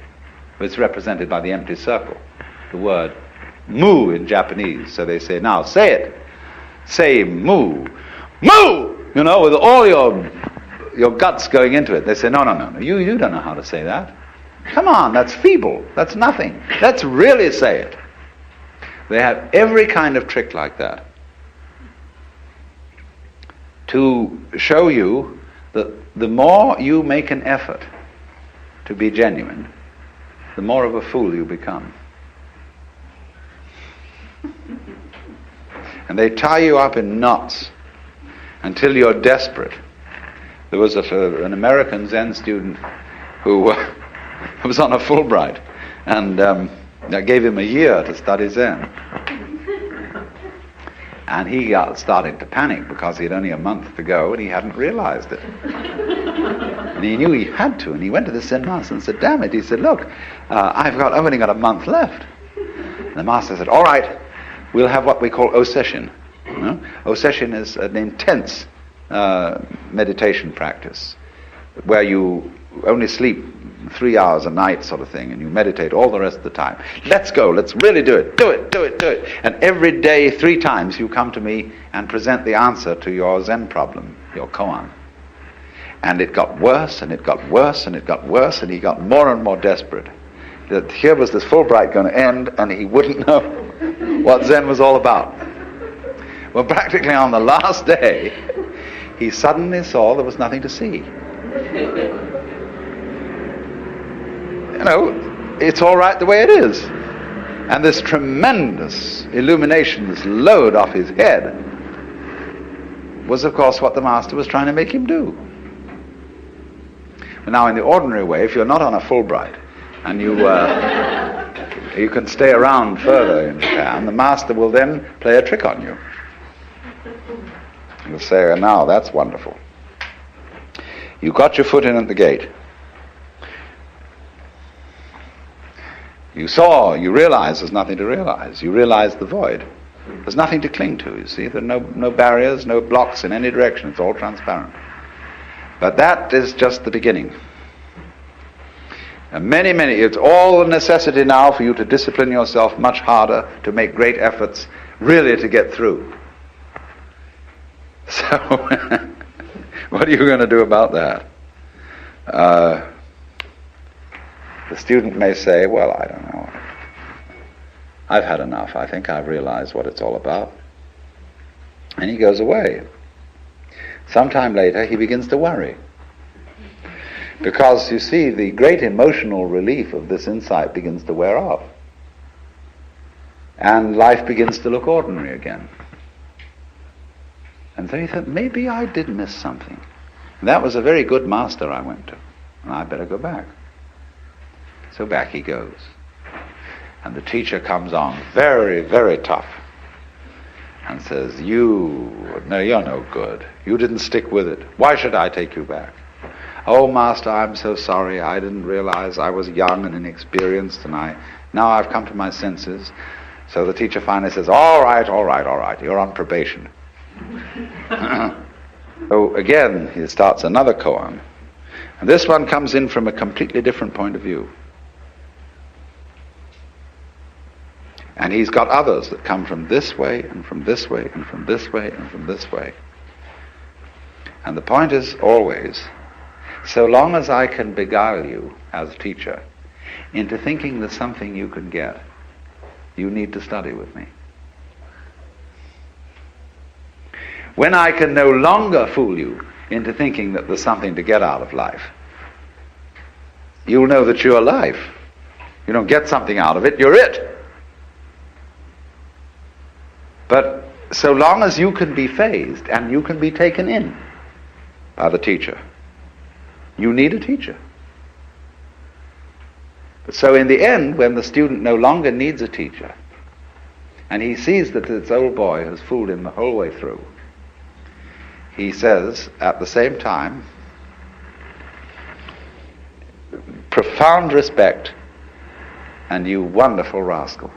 It's represented by the empty circle. The word mu in Japanese. So they say, now say it. Say mu. Mu! You know, with all your guts going into it. They say, no. You don't know how to say that. Come on, that's feeble. That's nothing. Let's really say it. They have every kind of trick like that to show you that the more you make an effort to be genuine, the more of a fool you become. And they tie you up in knots until you're desperate. There was an American Zen student who was on a Fulbright, and I gave him a year to study Zen. And he started to panic because he had only a month to go and he hadn't realized it. And he knew he had to, and he went to the Zen master and said, damn it. He said, look, I've only got a month left. And the master said, all right, we'll have what we call osession. You know? Osession is an intense meditation practice where you only sleep 3 hours a night sort of thing, and you meditate all the rest of the time. Let's go, let's really do it. And every day, 3 times, you come to me and present the answer to your Zen problem, your koan. And it got worse, and it got worse, and it got worse, and he got more and more desperate. That here was this Fulbright going to end, and he wouldn't know what Zen was all about. Well, practically on the last day, he suddenly saw there was nothing to see. You know, it's all right the way it is. And this tremendous illumination, this load off his head, was of course what the master was trying to make him do. Now in the ordinary way, if you're not on a Fulbright and you can stay around further in Japan, the master will then play a trick on you. He'll say, now that's wonderful. You got your foot in at the gate. You saw, you realize there's nothing to realize. You realize the void. There's nothing to cling to, you see. There are no barriers, no blocks in any direction. It's all transparent. But that is just the beginning. And it's all the necessity now for you to discipline yourself much harder, to make great efforts, really to get through. So, what are you going to do about that? The student may say, well, I don't know. I've had enough. I think I've realized what it's all about. And he goes away. Sometime later, he begins to worry. Because, you see, the great emotional relief of this insight begins to wear off. And life begins to look ordinary again. And so he thought, maybe I did miss something. And that was a very good master I went to. And I better go back. So back he goes. And the teacher comes on very, very tough. And says, you're no good. You didn't stick with it. Why should I take you back? Oh, Master, I'm so sorry. I didn't realize I was young and inexperienced, and now I've come to my senses. So the teacher finally says, all right, you're on probation. So again, he starts another koan. And this one comes in from a completely different point of view. And he's got others that come from this way, and from this way, and from this way, and from this way. And the point is always, so long as I can beguile you as a teacher into thinking there's something you can get, you need to study with me. When I can no longer fool you into thinking that there's something to get out of life, you'll know that you're life. You don't get something out of it, you're it. But so long as you can be phased and you can be taken in by the teacher, you need a teacher. But so in the end, when the student no longer needs a teacher, and he sees that this old boy has fooled him the whole way through, he says at the same time, profound respect, and you wonderful rascal.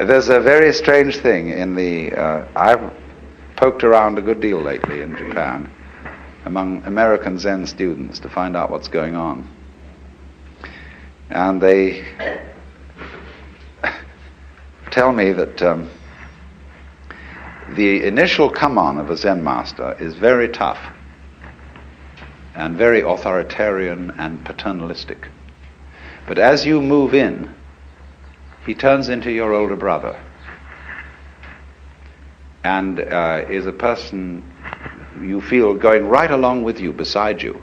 There's a very strange thing in I've poked around a good deal lately in Japan among American Zen students to find out what's going on. And they tell me that the initial come-on of a Zen master is very tough and very authoritarian and paternalistic. But as you move in, he turns into your older brother and is a person you feel going right along with you, beside you,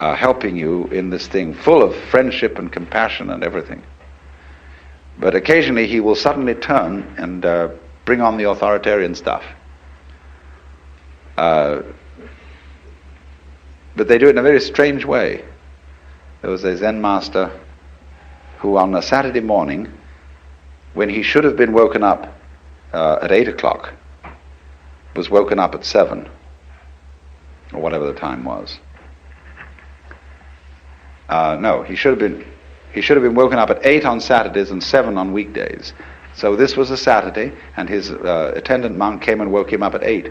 helping you in this thing, full of friendship and compassion and everything. But occasionally he will suddenly turn and bring on the authoritarian stuff. But they do it in a very strange way. There was a Zen master who on a Saturday morning, when he should have been woken up at 8 o'clock, was woken up at 7, or whatever the time was. No, he should have been woken up at 8 on Saturdays and 7 on weekdays. So this was a Saturday, and his attendant monk came and woke him up at 8.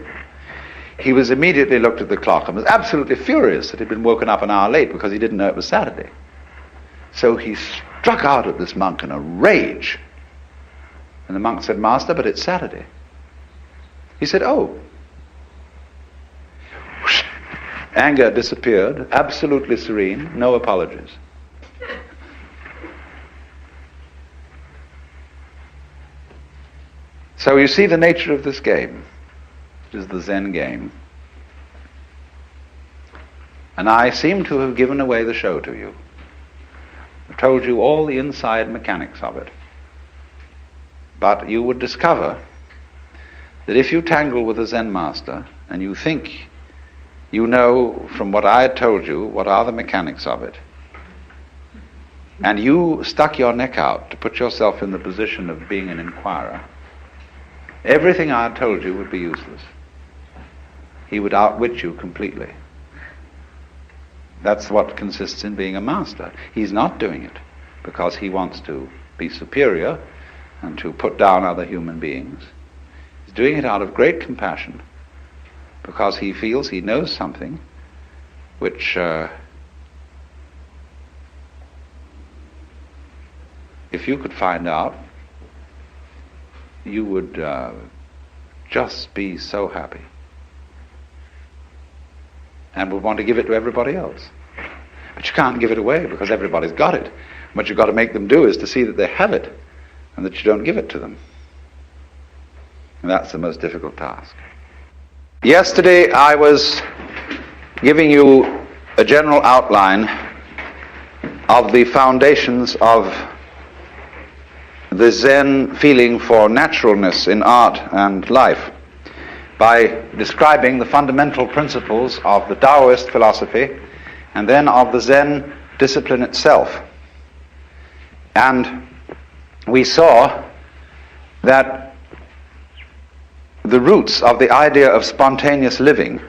He was immediately looked at the clock and was absolutely furious that he'd been woken up an hour late because he didn't know it was Saturday. So he struck out at this monk in a rage. And the monk said, "Master, but it's Saturday." He said, "Oh." Anger disappeared, absolutely serene, no apologies. So you see the nature of this game. It is the Zen game. And I seem to have given away the show to you. I've told you all the inside mechanics of it. But you would discover that if you tangle with a Zen master and you think you know from what I had told you what are the mechanics of it, and you stuck your neck out to put yourself in the position of being an inquirer, everything I had told you would be useless. He would outwit you completely. That's what consists in being a master. He's not doing it because he wants to be superior and to put down other human beings. He's doing it out of great compassion because he feels he knows something which if you could find out, you would just be so happy and would want to give it to everybody else. But you can't give it away because everybody's got it. What you've got to make them do is to see that they have it and that you don't give it to them. And that's the most difficult task. Yesterday I was giving you a general outline of the foundations of the Zen feeling for naturalness in art and life by describing the fundamental principles of the Taoist philosophy and then of the Zen discipline itself. And we saw that the roots of the idea of spontaneous living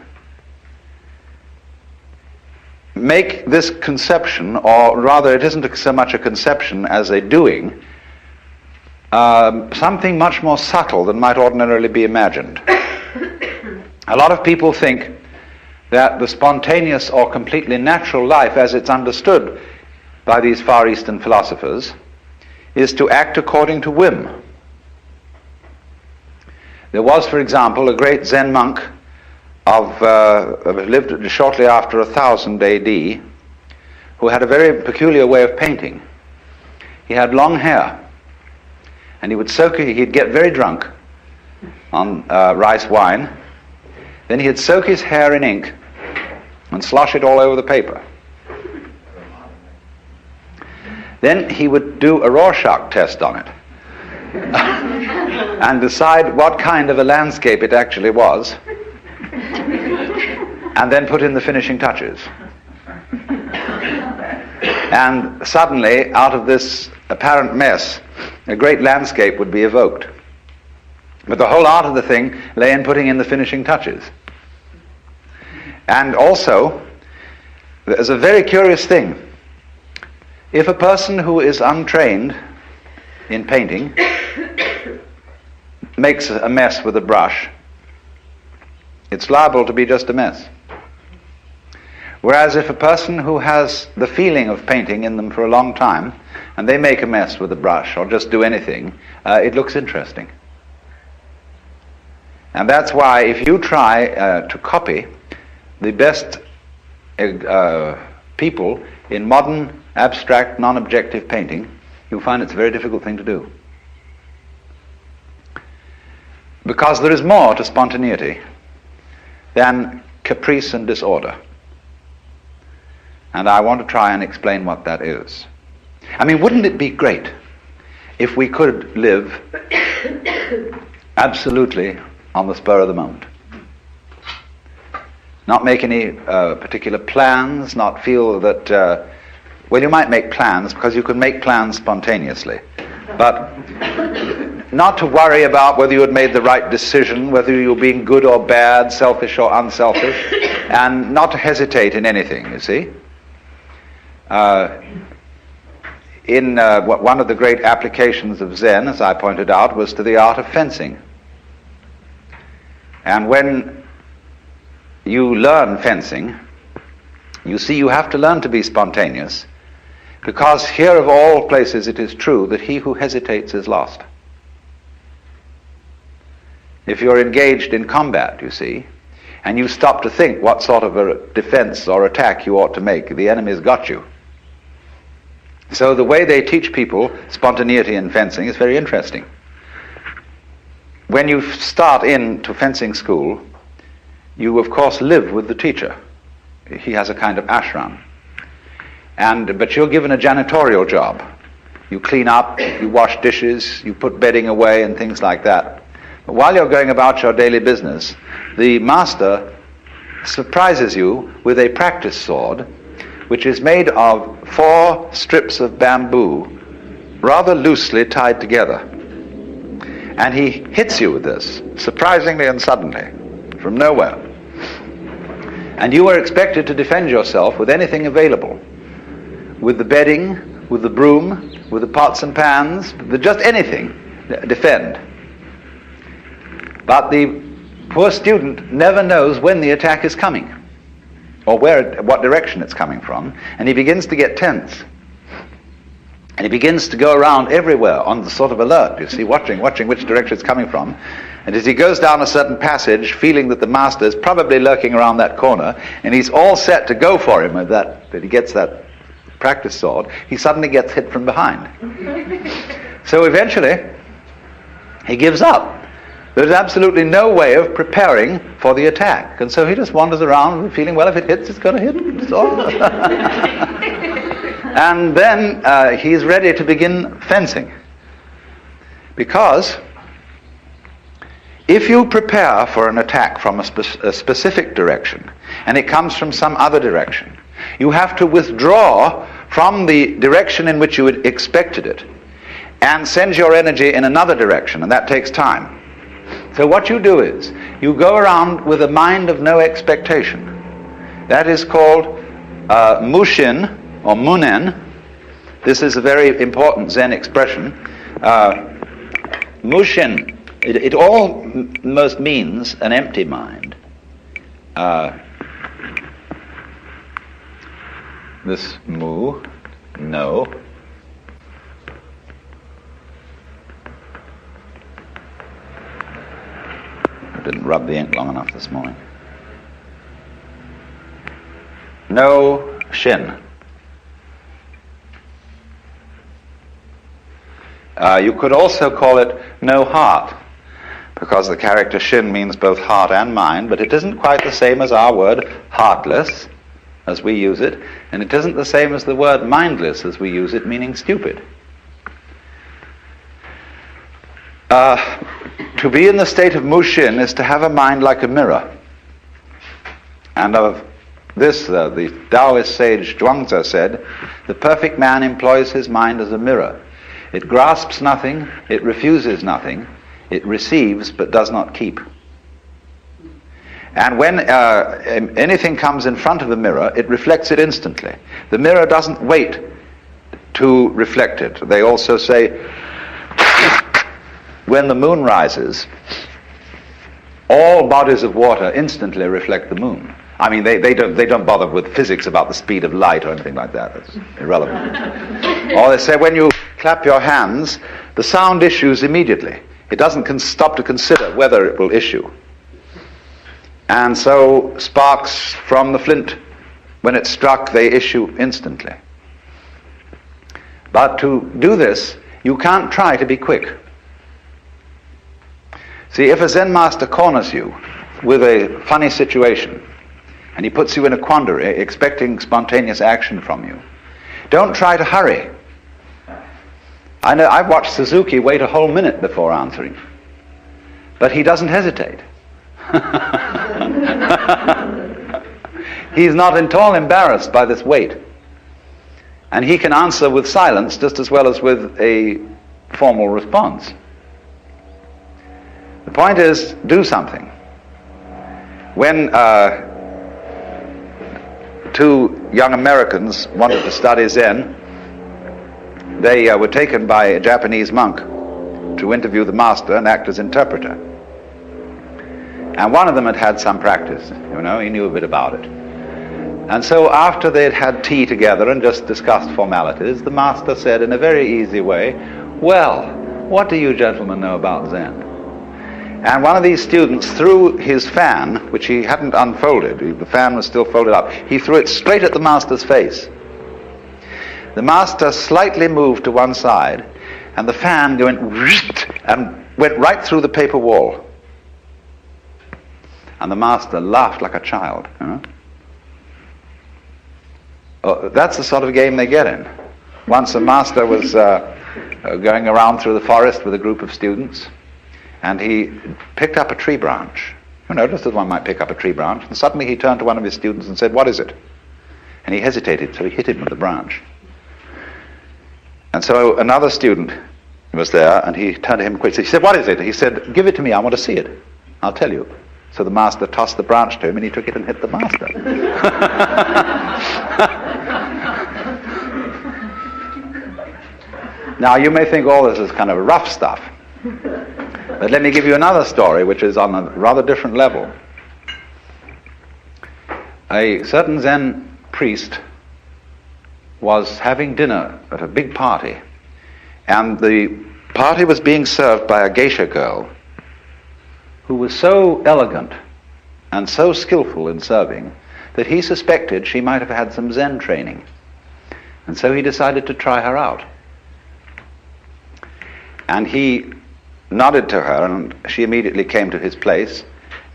make this conception, or rather it isn't so much a conception as a doing, something much more subtle than might ordinarily be imagined. A lot of people think that the spontaneous or completely natural life as it's understood by these Far Eastern philosophers is to act according to whim. There was, for example, a great Zen monk lived shortly after 1000 AD who had a very peculiar way of painting. He had long hair, and he'd get very drunk on rice wine. Then he'd soak his hair in ink and slosh it all over the paper. Then he would do a Rorschach test on it and decide what kind of a landscape it actually was, and then put in the finishing touches. And suddenly, out of this apparent mess, a great landscape would be evoked. But the whole art of the thing lay in putting in the finishing touches. And also, there's a very curious thing. If a person who is untrained in painting makes a mess with a brush, it's liable to be just a mess. Whereas if a person who has the feeling of painting in them for a long time, and they make a mess with a brush or just do anything, it looks interesting. And that's why if you try to copy the best people in modern abstract, non-objective painting, you'll find it's a very difficult thing to do. Because there is more to spontaneity than caprice and disorder. And I want to try and explain what that is. I mean, wouldn't it be great if we could live absolutely on the spur of the moment? Not make any particular plans, not feel that, well, you might make plans because you can make plans spontaneously, but not to worry about whether you had made the right decision, whether you were being good or bad, selfish or unselfish, and not to hesitate in anything, you see. One of the great applications of Zen, as I pointed out, was to the art of fencing. And when you learn fencing, you see you have to learn to be spontaneous, because here of all places it is true that he who hesitates is lost. If you're engaged in combat, you see, and you stop to think what sort of a defense or attack you ought to make, the enemy's got you. So the way they teach people spontaneity in fencing is very interesting. When you start into fencing school, you of course live with the teacher. He has a kind of ashram. But you're given a janitorial job. You clean up, you wash dishes, you put bedding away and things like that. But while you're going about your daily business, the master surprises you with a practice sword, which is made of 4 strips of bamboo, rather loosely tied together. And he hits you with this, surprisingly and suddenly, from nowhere. And you are expected to defend yourself with anything available. With the bedding, with the broom, with the pots and pans, with just anything. Defend. But the poor student never knows when the attack is coming, or what direction it's coming from, and he begins to get tense. And he begins to go around everywhere on the sort of alert, you see, watching which direction it's coming from. And as he goes down a certain passage, feeling that the master is probably lurking around that corner, and he's all set to go for him, that he gets that practice sword, he suddenly gets hit from behind. So eventually, he gives up. There's absolutely no way of preparing for the attack. And so he just wanders around feeling, well, if it hits, it's going to hit. It's all. And then he's ready to begin fencing. Because if you prepare for an attack from a specific direction, and it comes from some other direction, you have to withdraw from the direction in which you had expected it, and send your energy in another direction, and that takes time. So what you do is, you go around with a mind of no expectation. That is called mushin, or munen. This is a very important Zen expression. Mushin, it almost means an empty mind. This mu, no. I didn't rub the ink long enough this morning. No shin. You could also call it no heart, because the character shin means both heart and mind, but it isn't quite the same as our word heartless, as we use it, and it isn't the same as the word mindless as we use it, meaning stupid. To be in the state of mushin is to have a mind like a mirror. And of this, the Taoist sage Zhuangzi said, the perfect man employs his mind as a mirror. It grasps nothing, it refuses nothing, it receives but does not keep. And when anything comes in front of the mirror, it reflects it instantly. The mirror doesn't wait to reflect it. They also say, when the moon rises, all bodies of water instantly reflect the moon. I mean, they don't bother with physics about the speed of light or anything like that. That's irrelevant. Or they say when you clap your hands, the sound issues immediately. It doesn't stop to consider whether it will issue. And so sparks from the flint, when it's struck, they issue instantly. But to do this, you can't try to be quick. See, if a Zen master corners you with a funny situation, and he puts you in a quandary, expecting spontaneous action from you, don't try to hurry. I know I've watched Suzuki wait a whole minute before answering, but he doesn't hesitate. He's not at all embarrassed by this wait, and he can answer with silence just as well as with a formal response. The point is, do something. When two young Americans wanted to study Zen, they were taken by a Japanese monk to interview the master and act as interpreter. And one of them had had some practice, he knew a bit about it. And so after they'd had tea together and just discussed formalities, the master said in a very easy way, "Well, what do you gentlemen know about Zen?" And one of these students threw his fan, which he hadn't unfolded, the fan was still folded up, he threw it straight at the master's face. The master slightly moved to one side, and the fan went right through the paper wall. And the master laughed like a child. That's the sort of game they get in. Once a master was going around through the forest with a group of students, and he picked up a tree branch, just as one might pick up a tree branch, and suddenly he turned to one of his students and said, "What is it?" And he hesitated, so he hit him with the branch. And so another student was there, and he turned to him quickly. He said, "What is it?" He said, "Give it to me, I want to see it. I'll tell you." So the master tossed the branch to him, and he took it and hit the master. Now, you may think all this is kind of rough stuff. But let me give you another story, which is on a rather different level. A certain Zen priest was having dinner at a big party, and the party was being served by a geisha girl who was so elegant and so skillful in serving that he suspected she might have had some Zen training. And so he decided to try her out. And he nodded to her, and she immediately came to his place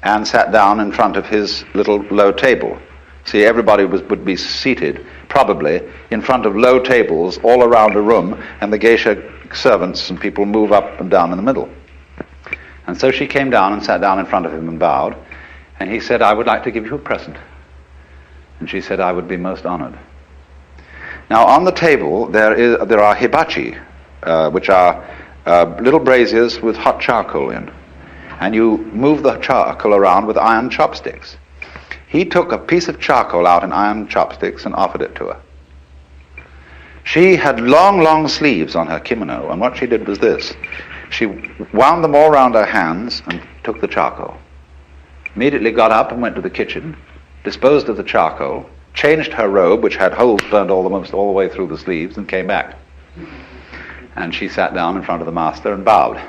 and sat down in front of his little low table. See, everybody would be seated, probably, in front of low tables all around a room, and the geisha servants and people move up and down in the middle. And so she came down and sat down in front of him and bowed, and he said, "I would like to give you a present." And she said, "I would be most honored." Now, on the table, there are hibachi, which are little braziers with hot charcoal in. And you move the charcoal around with iron chopsticks. He took a piece of charcoal out in iron chopsticks and offered it to her. She had long, long sleeves on her kimono, and what she did was this. She wound them all around her hands and took the charcoal. Immediately got up and went to the kitchen, disposed of the charcoal, changed her robe, which had holes burned almost all the way through the sleeves, and came back. And she sat down in front of the master and bowed.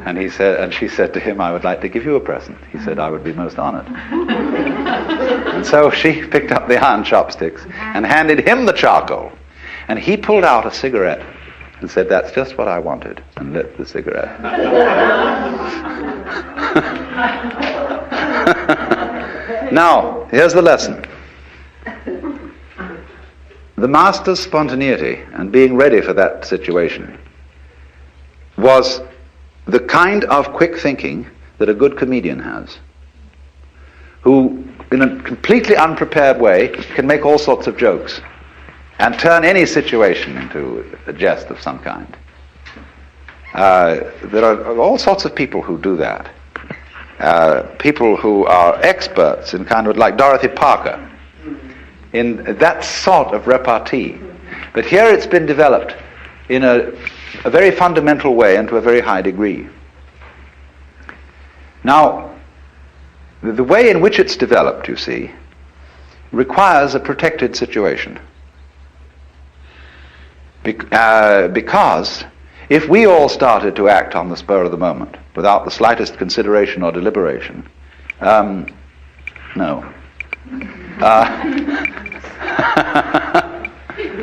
And she said to him, "I would like to give you a present." He said, "I would be most honored." And so she picked up the iron chopsticks and handed him the charcoal. And he pulled out a cigarette and said, "That's just what I wanted," and lit the cigarette. Now, here's the lesson. The master's spontaneity and being ready for that situation was the kind of quick thinking that a good comedian has, who, in a completely unprepared way, can make all sorts of jokes and turn any situation into a jest of some kind. There are all sorts of people who do that. People who are experts in kind of like Dorothy Parker, in that sort of repartee. But here it's been developed in a very fundamental way and to a very high degree. Now, the way in which it's developed, you see, requires a protected situation. Because if we all started to act on the spur of the moment, without the slightest consideration or deliberation, no.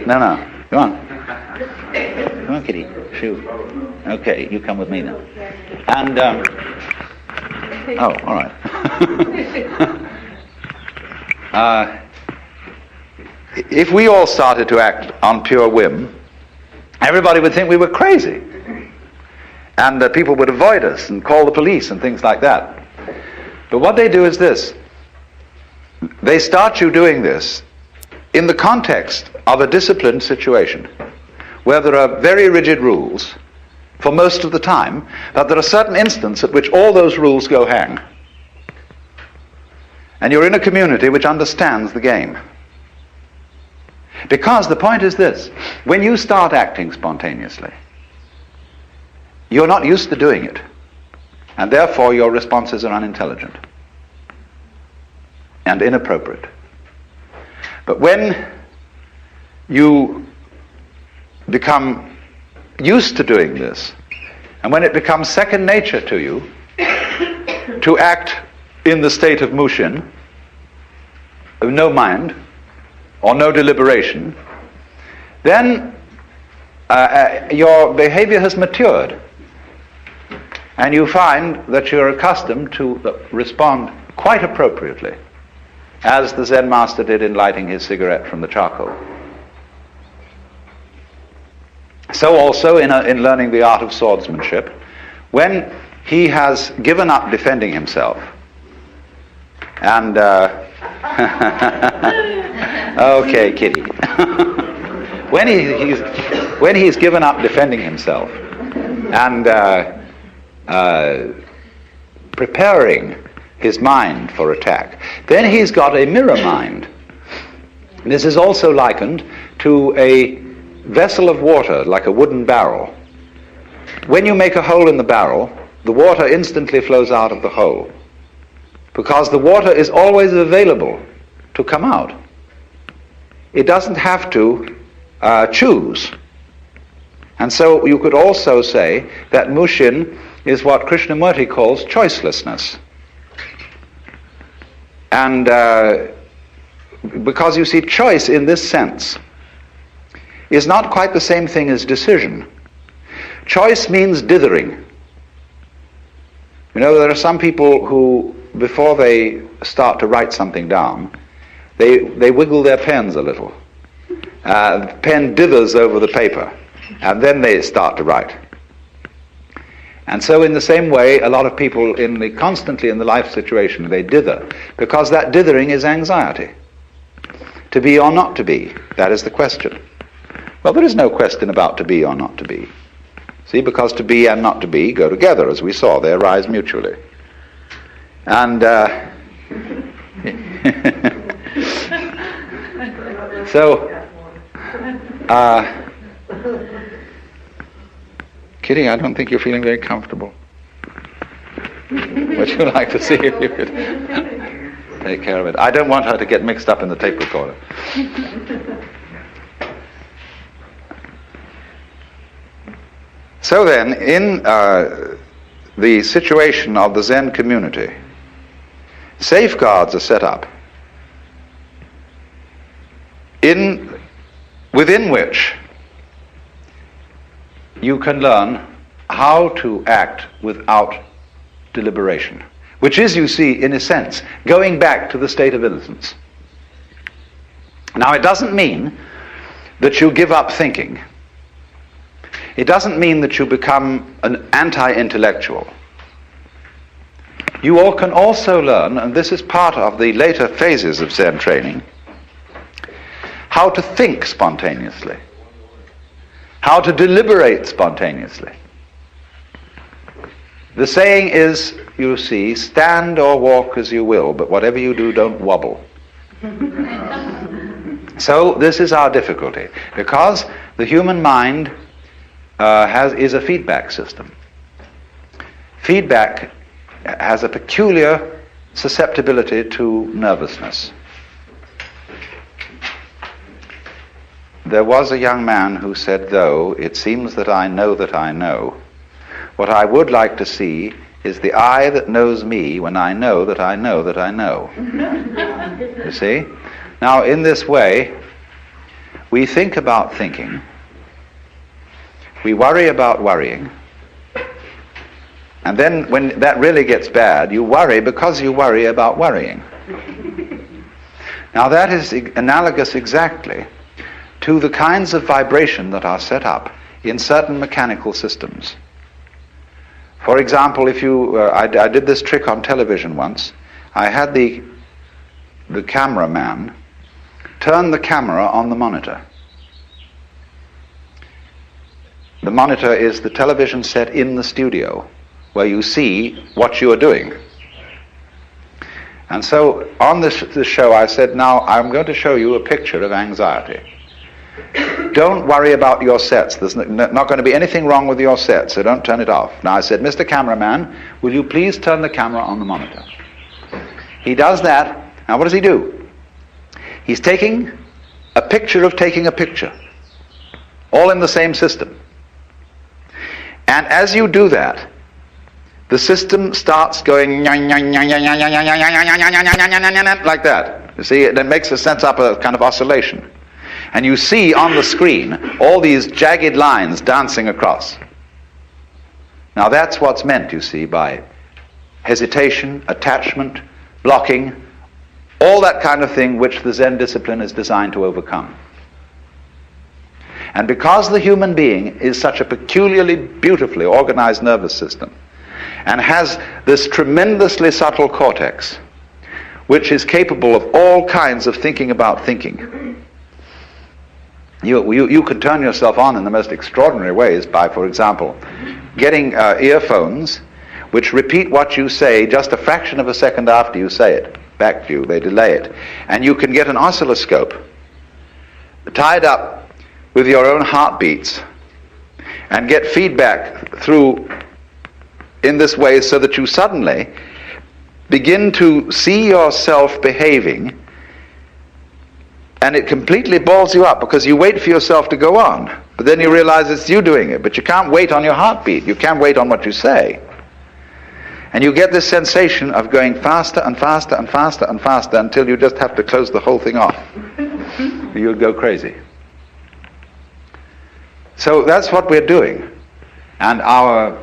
No, come on. Come on, kitty. Shoo. Okay, you come with me now. And, oh, all right. If we all started to act on pure whim, everybody would think we were crazy. And people would avoid us and call the police and things like that. But what they do is this. They start you doing this in the context of a disciplined situation, where there are very rigid rules for most of the time, but there are certain instances at which all those rules go hang. And you're in a community which understands the game. Because the point is this: when you start acting spontaneously, you're not used to doing it, and therefore your responses are unintelligent and inappropriate. But when you become used to doing this, and when it becomes second nature to you to act in the state of mushin, of no mind or no deliberation, then your behavior has matured, and you find that you're accustomed to respond quite appropriately, as the Zen master did in lighting his cigarette from the charcoal. So also in learning the art of swordsmanship, when he has given up defending himself, and okay, kitty. when he's given up defending himself and preparing his mind for attack. Then he's got a mirror mind. This is also likened to a vessel of water, like a wooden barrel. When you make a hole in the barrel, the water instantly flows out of the hole, because the water is always available to come out. It doesn't have to choose. And so you could also say that Mushin is what Krishnamurti calls choicelessness. And because you see, choice in this sense is not quite the same thing as decision. Choice means dithering. You know, there are some people who, before they start to write something down, they wiggle their pens a little. The pen dithers over the paper, and then they start to write. And so in the same way, a lot of people constantly in the life situation, they dither, because that dithering is anxiety. To be or not to be, that is the question. Well, there is no question about to be or not to be. See, because to be and not to be go together, as we saw, they arise mutually. And Kitty, I don't think you're feeling very comfortable. Would you like to see if you could take care of it? I don't want her to get mixed up in the tape recorder. So then, in the situation of the Zen community, safeguards are set up within which you can learn how to act without deliberation, which is, you see, in a sense, going back to the state of innocence. Now, it doesn't mean that you give up thinking. It doesn't mean that you become an anti-intellectual. You all can also learn, and this is part of the later phases of Zen training, how to think spontaneously, how to deliberate spontaneously. The saying is, you see, stand or walk as you will, but whatever you do, don't wobble. So this is our difficulty, because the human mind is a feedback system. Feedback has a peculiar susceptibility to nervousness. There was a young man who said, though it seems that I know, what I would like to see is the I that knows me when I know that I know that I know. You see? Now, in this way, we think about thinking, we worry about worrying, and then when that really gets bad, you worry because you worry about worrying. Now, that is analogous exactly to the kinds of vibration that are set up in certain mechanical systems. For example, if you, I did this trick on television once. I had the cameraman turn the camera on the monitor. The monitor is the television set in the studio, where you see what you are doing. And so on this show I said, now I'm going to show you a picture of anxiety. Don't worry about your sets. There's not going to be anything wrong with your set, so don't turn it off. Now I said, Mr. Cameraman, will you please turn the camera on the monitor? He does that. Now what does he do? He's taking a picture of taking a picture, all in the same system. And as you do that, the system starts going like that. You see, it makes a sense up a kind of oscillation. And you see on the screen all these jagged lines dancing across. Now that's what's meant, you see, by hesitation, attachment, blocking, all that kind of thing which the Zen discipline is designed to overcome. And because the human being is such a peculiarly beautifully organized nervous system and has this tremendously subtle cortex, which is capable of all kinds of thinking about thinking, you can turn yourself on in the most extraordinary ways by, for example, getting earphones which repeat what you say just a fraction of a second after you say it back to you. They delay it. And you can get an oscilloscope tied up with your own heartbeats and get feedback through in this way, so that you suddenly begin to see yourself behaving, and it completely balls you up, because you wait for yourself to go on, but then you realize it's you doing it. But you can't wait on your heartbeat. You can't wait on what you say. And you get this sensation of going faster and faster and faster and faster until you just have to close the whole thing off. You'll go crazy. So that's what we're doing. And our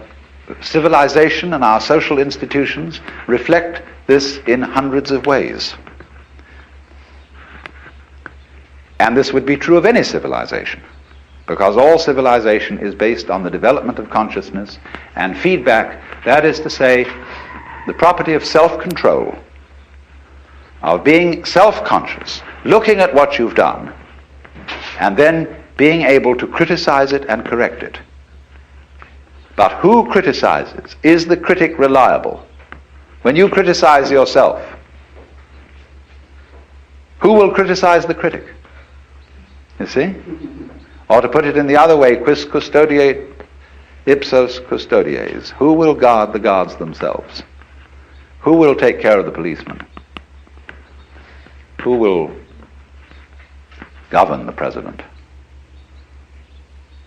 civilization and our social institutions reflect this in hundreds of ways. And this would be true of any civilization, because all civilization is based on the development of consciousness and feedback, that is to say, the property of self-control, of being self-conscious, looking at what you've done, and then being able to criticize it and correct it. But who criticizes? Is the critic reliable? When you criticize yourself, who will criticize the critic? You see? Or to put it in the other way, quis custodiet ipsos custodies. Who will guard the guards themselves? Who will take care of the policeman? Who will govern the president?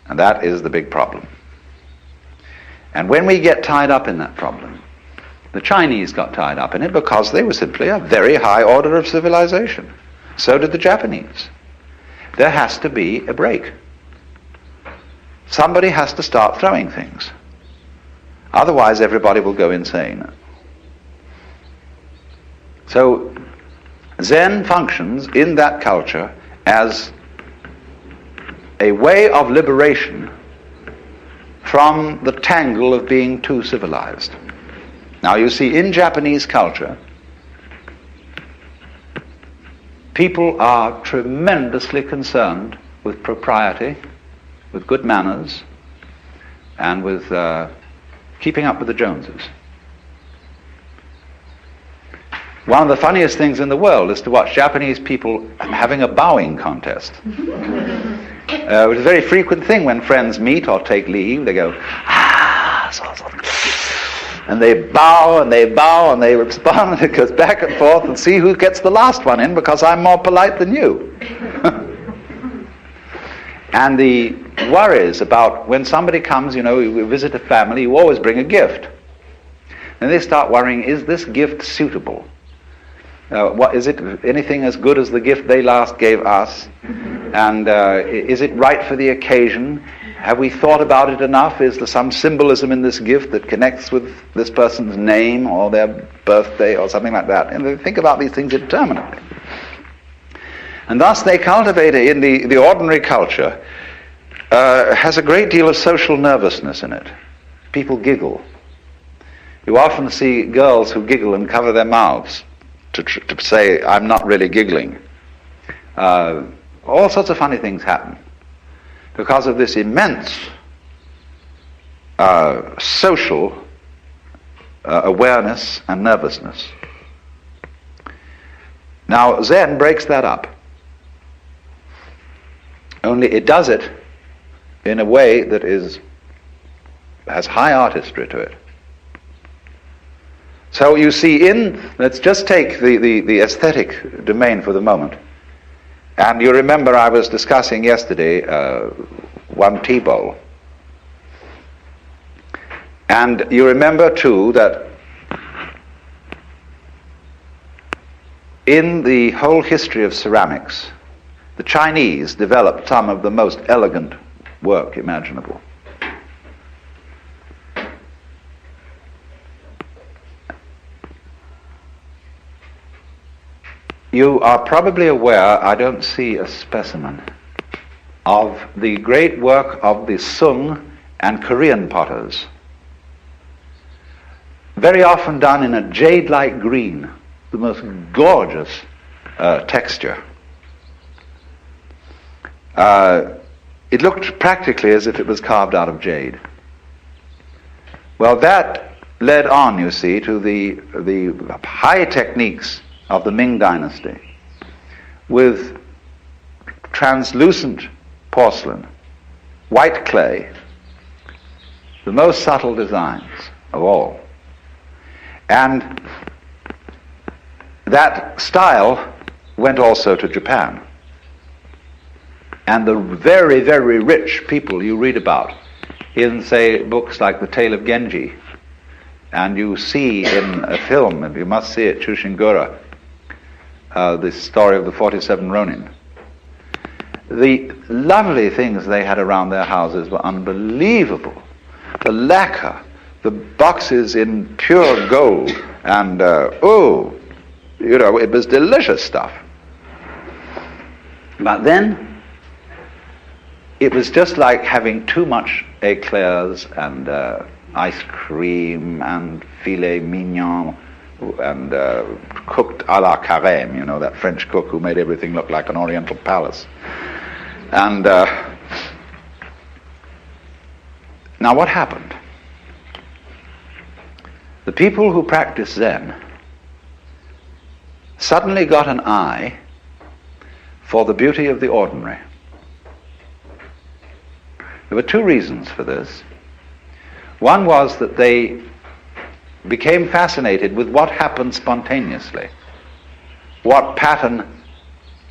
And that is the big problem. And when we get tied up in that problem, the Chinese got tied up in it because they were simply a very high order of civilization. So did the Japanese. There has to be a break. Somebody has to start throwing things. Otherwise, everybody will go insane. So, Zen functions in that culture as a way of liberation from the tangle of being too civilized. Now, you see, in Japanese culture, people are tremendously concerned with propriety, with good manners, and with keeping up with the Joneses. One of the funniest things in the world is to watch Japanese people having a bowing contest. It was a very frequent thing when friends meet or take leave. They go, and they bow and they bow and they respond, and it goes back and forth, and see who gets the last one in, because I'm more polite than you. And the worries about when somebody comes, you visit a family, you always bring a gift. And they start worrying, is this gift suitable? What is it? Anything as good as the gift they last gave us? And is it right for the occasion? Have we thought about it enough? Is there some symbolism in this gift that connects with this person's name or their birthday or something like that? And they think about these things interminably. And thus they cultivate in the ordinary culture, has a great deal of social nervousness in it. People giggle. You often see girls who giggle and cover their mouths to say, I'm not really giggling. All sorts of funny things happen because of this immense social awareness and nervousness. Now, Zen breaks that up. Only it does it in a way that has high artistry to it. So you see, let's just take the aesthetic domain for the moment. And you remember I was discussing yesterday one tea bowl. And you remember too that in the whole history of ceramics, the Chinese developed some of the most elegant work imaginable. You are probably aware, I don't see a specimen, of the great work of the Sung and Korean potters. Very often done in a jade-like green, the most gorgeous texture. It looked practically as if it was carved out of jade. Well, that led on, you see, to the high techniques of the Ming Dynasty with translucent porcelain, white clay, the most subtle designs of all. And that style went also to Japan. And the very, very rich people you read about in, say, books like The Tale of Genji, and you see in a film, and you must see it, Chushingura, the story of the 47 Ronin. The lovely things they had around their houses were unbelievable. The lacquer, the boxes in pure gold, and it was delicious stuff. But then, it was just like having too much eclairs and ice cream and filet mignon and cooked à la carême, that French cook who made everything look like an oriental palace. And now what happened? The people who practiced Zen suddenly got an eye for the beauty of the ordinary. There were two reasons for this. One was that they became fascinated with what happened spontaneously, what pattern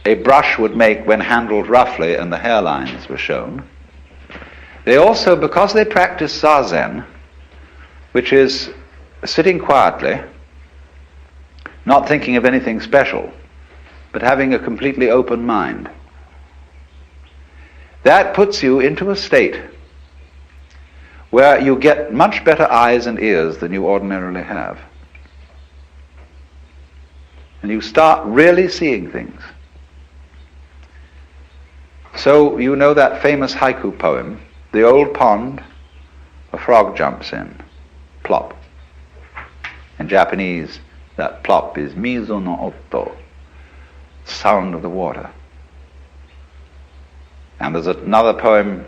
a brush would make when handled roughly and the hairlines were shown. They also, because they practiced Zazen, which is sitting quietly, not thinking of anything special, but having a completely open mind, that puts you into a state where you get much better eyes and ears than you ordinarily have. And you start really seeing things. So you know that famous haiku poem, the old pond, a frog jumps in, plop. In Japanese, that plop is mizo no otto, sound of the water. And there's another poem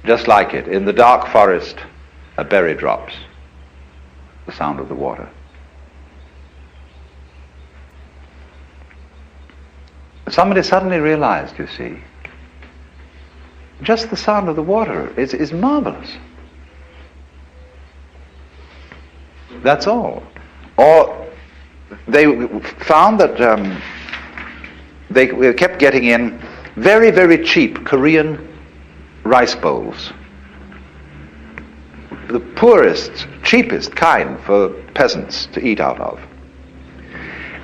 just like it. In the dark forest, a berry drops, the sound of the water. Somebody suddenly realized, you see, just the sound of the water is marvelous. That's all. Or they found that they kept getting in very, very cheap Korean rice bowls. The poorest, cheapest kind for peasants to eat out of.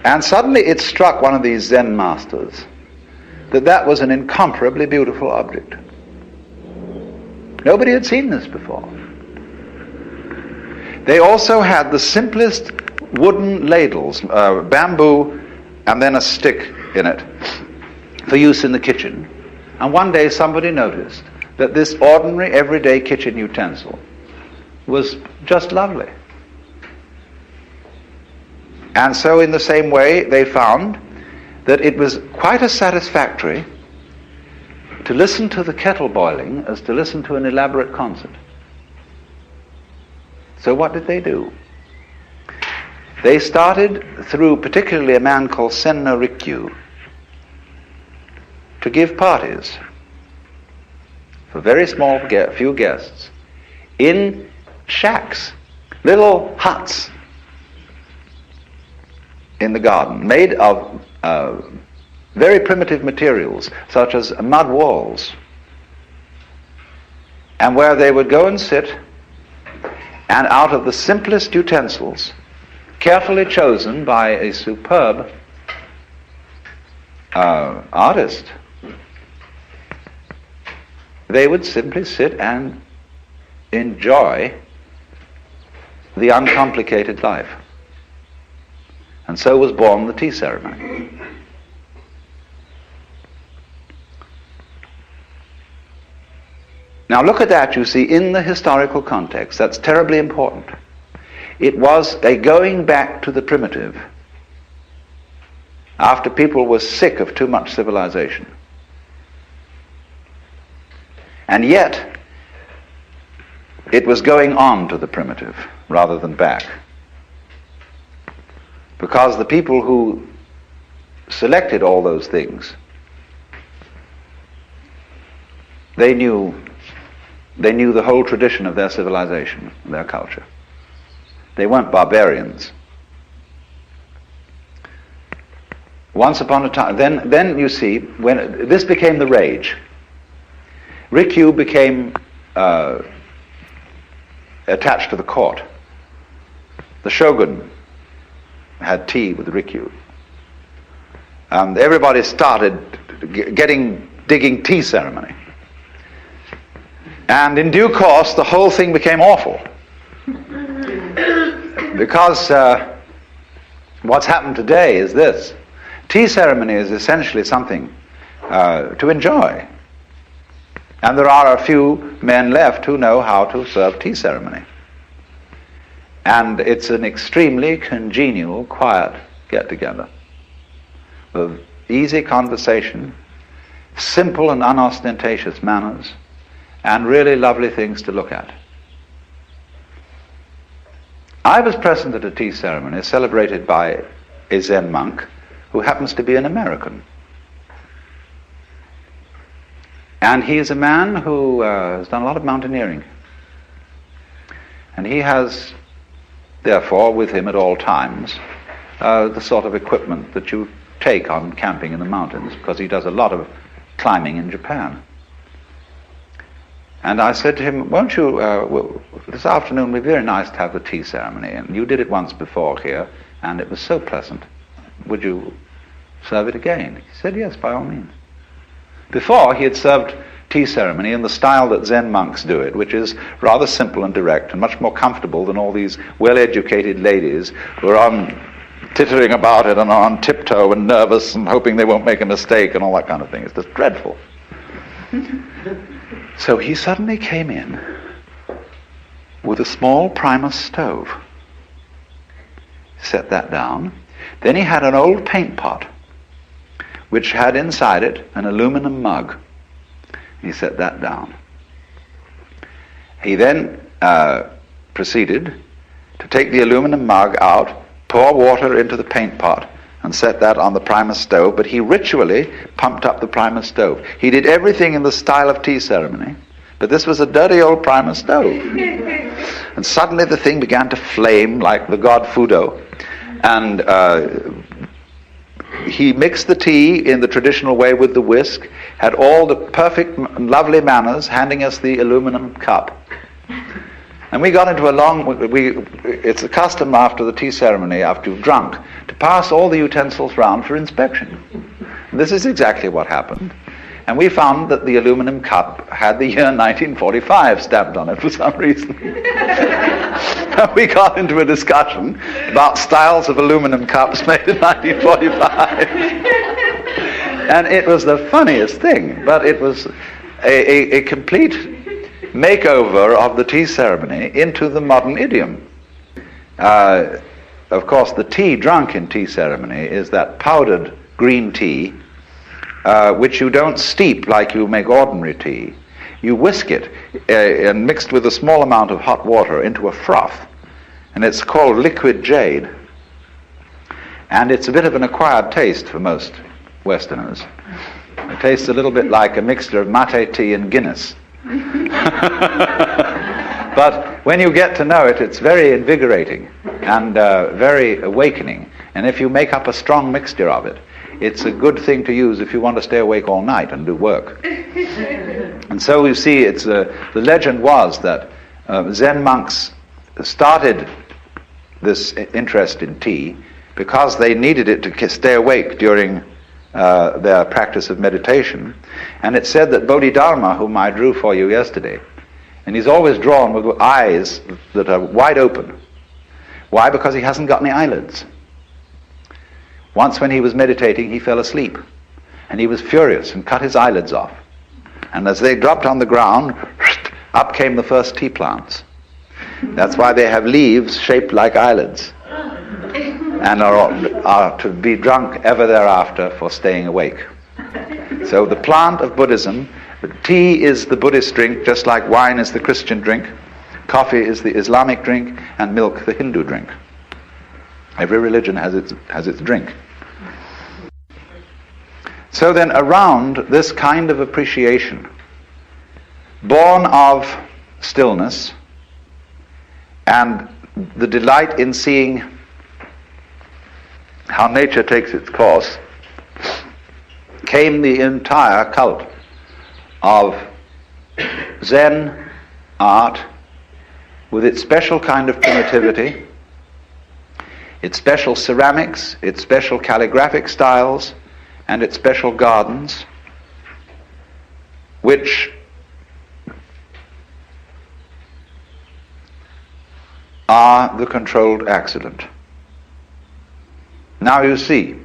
And suddenly it struck one of these Zen masters that was an incomparably beautiful object. Nobody had seen this before. They also had the simplest wooden ladles, bamboo and then a stick in it, for use in the kitchen. And one day somebody noticed that this ordinary everyday kitchen utensil was just lovely. And so in the same way they found that it was quite as satisfactory to listen to the kettle boiling as to listen to an elaborate concert. So what did they do? They started, through particularly a man called Senno Rikyu, to give parties for very small, few guests in shacks, little huts in the garden, made of very primitive materials, such as mud walls, and where they would go and sit, and out of the simplest utensils, carefully chosen by a superb artist, they would simply sit and enjoy the uncomplicated life. And so was born the tea ceremony. Now look at that, you see, in the historical context. That's terribly important. It was a going back to the primitive after people were sick of too much civilization. And yet, it was going on to the primitive rather than back. Because the people who selected all those things, they knew the whole tradition of their civilization, their culture. They weren't barbarians. Once upon a time, then you see, when this became the rage, Rikyu became attached to the court. The shogun had tea with Rikyu. And everybody started digging tea ceremony. And in due course, the whole thing became awful. Because what's happened today is this. Tea ceremony is essentially something to enjoy. And there are a few men left who know how to serve tea ceremony. And it's an extremely congenial, quiet get-together with easy conversation, simple and unostentatious manners, and really lovely things to look at. I was present at a tea ceremony celebrated by a Zen monk who happens to be an American. And he is a man who has done a lot of mountaineering. And he has, therefore, with him at all times, the sort of equipment that you take on camping in the mountains, because he does a lot of climbing in Japan. And I said to him, won't you, this afternoon would be very nice to have the tea ceremony, and you did it once before here, and it was so pleasant. Would you serve it again? He said, yes, by all means. Before, he had served tea ceremony in the style that Zen monks do it, which is rather simple and direct and much more comfortable than all these well-educated ladies who are on tittering about it and are on tiptoe and nervous and hoping they won't make a mistake and all that kind of thing. It's just dreadful. So he suddenly came in with a small Primus stove. Set that down. Then he had an old paint pot which had inside it an aluminum mug. He set that down. He then proceeded to take the aluminum mug out, pour water into the paint pot, and set that on the Primus stove, but he ritually pumped up the Primus stove. He did everything in the style of tea ceremony, but this was a dirty old Primus stove. And suddenly the thing began to flame like the god Fudo, and he mixed the tea in the traditional way with the whisk, had all the perfect, lovely manners, handing us the aluminum cup. And we got into it's the custom after the tea ceremony, after you've drunk, to pass all the utensils round for inspection. And this is exactly what happened. And we found that the aluminum cup had the year 1945 stamped on it for some reason. We got into a discussion about styles of aluminum cups made in 1945. And it was the funniest thing, but it was a complete makeover of the tea ceremony into the modern idiom. Of course, the tea drunk in tea ceremony is that powdered green tea, which you don't steep like you make ordinary tea. You whisk it and mixed with a small amount of hot water into a froth, and it's called liquid jade. And it's a bit of an acquired taste for most Westerners. It tastes a little bit like a mixture of mate tea and Guinness. But when you get to know it, it's very invigorating and very awakening. And if you make up a strong mixture of it, it's a good thing to use if you want to stay awake all night and do work. And so you see, the legend was that Zen monks started this interest in tea because they needed it to stay awake during their practice of meditation. And it said that Bodhidharma, whom I drew for you yesterday, and he's always drawn with eyes that are wide open. Why? Because he hasn't got any eyelids. Once when he was meditating, he fell asleep, and he was furious and cut his eyelids off. And as they dropped on the ground, up came the first tea plants. That's why they have leaves shaped like eyelids, and are to be drunk ever thereafter for staying awake. So the plant of Buddhism, tea is the Buddhist drink, just like wine is the Christian drink. coffee is the Islamic drink, and milk the Hindu drink. Every religion has its drink. So then, around this kind of appreciation, born of stillness and the delight in seeing how nature takes its course, came the entire cult of Zen art, with its special kind of primitivity, its special ceramics, its special calligraphic styles, and its special gardens, which are the controlled accident. Now you see,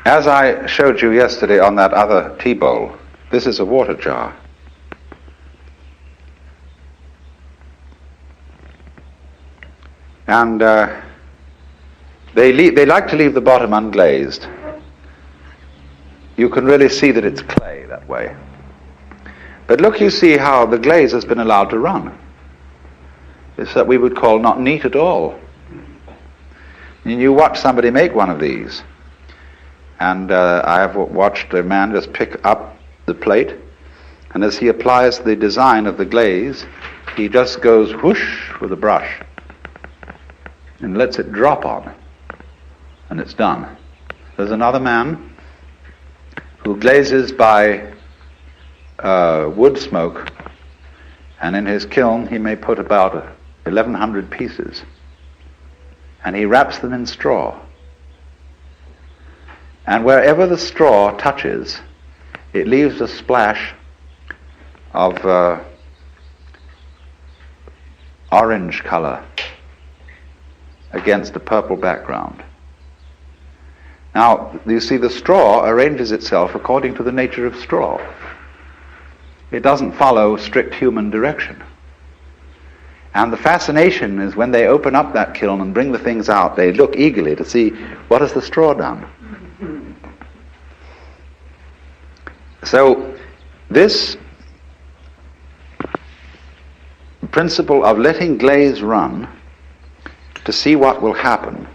as I showed you yesterday on that other tea bowl, this is a water jar. And they like to leave the bottom unglazed. You can really see that it's clay that way. But look, you see how the glaze has been allowed to run. It's that we would call not neat at all. And you watch somebody make one of these. And I have watched a man just pick up the plate, and as he applies the design of the glaze, he just goes whoosh with a brush and lets it drop on, and it's done. There's another man who glazes by wood smoke, and in his kiln he may put about 1,100 pieces, and he wraps them in straw. And wherever the straw touches, it leaves a splash of orange color against a purple background. Now, you see, the straw arranges itself according to the nature of straw. It doesn't follow strict human direction. And the fascination is when they open up that kiln and bring the things out, they look eagerly to see what has the straw done. So this principle of letting glaze run to see what will happen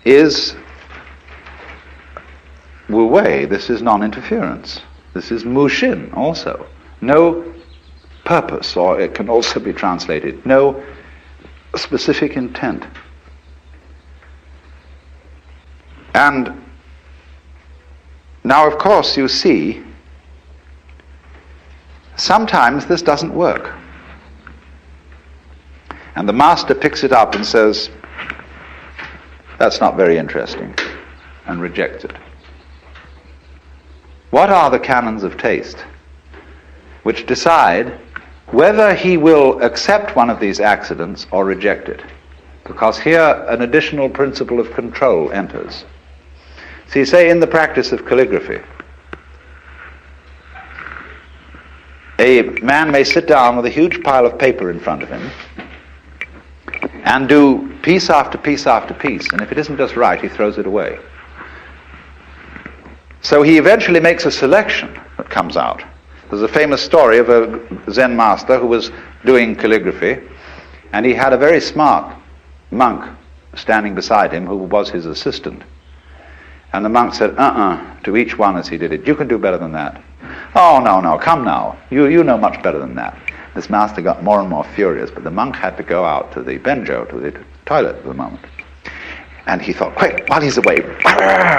is wu wei. This is non-interference. This is mu shin also. No purpose, or it can also be translated, no specific intent. And now, of course, you see, sometimes this doesn't work. And the master picks it up and says, that's not very interesting, and rejects it. What are the canons of taste which decide whether he will accept one of these accidents or reject it? Because here an additional principle of control enters. See, say in the practice of calligraphy, a man may sit down with a huge pile of paper in front of him and do piece after piece after piece, and if it isn't just right, he throws it away. So he eventually makes a selection that comes out. There's a famous story of a Zen master who was doing calligraphy, and he had a very smart monk standing beside him who was his assistant. And the monk said, to each one as he did it, you can do better than that. Oh, no, come now. You know much better than that. This master got more and more furious, but the monk had to go out to the benjo, to the toilet for the moment. And he thought, quick, while he's away,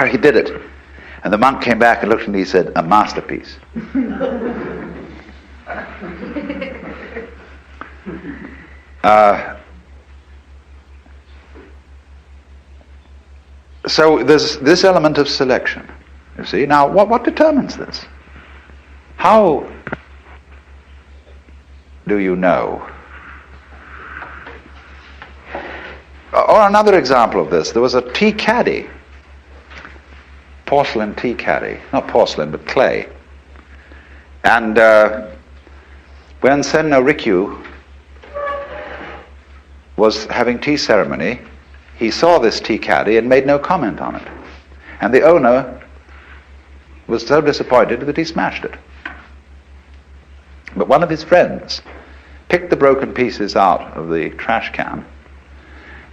he did it. And the monk came back and looked and he said, a masterpiece. So there's this element of selection, you see. Now, what determines this? How do you know? Or another example of this, there was a tea caddy, porcelain tea caddy, not porcelain but clay. And when Senno Rikyu was having tea ceremony, he saw this tea caddy and made no comment on it. And the owner was so disappointed that he smashed it. But one of his friends picked the broken pieces out of the trash can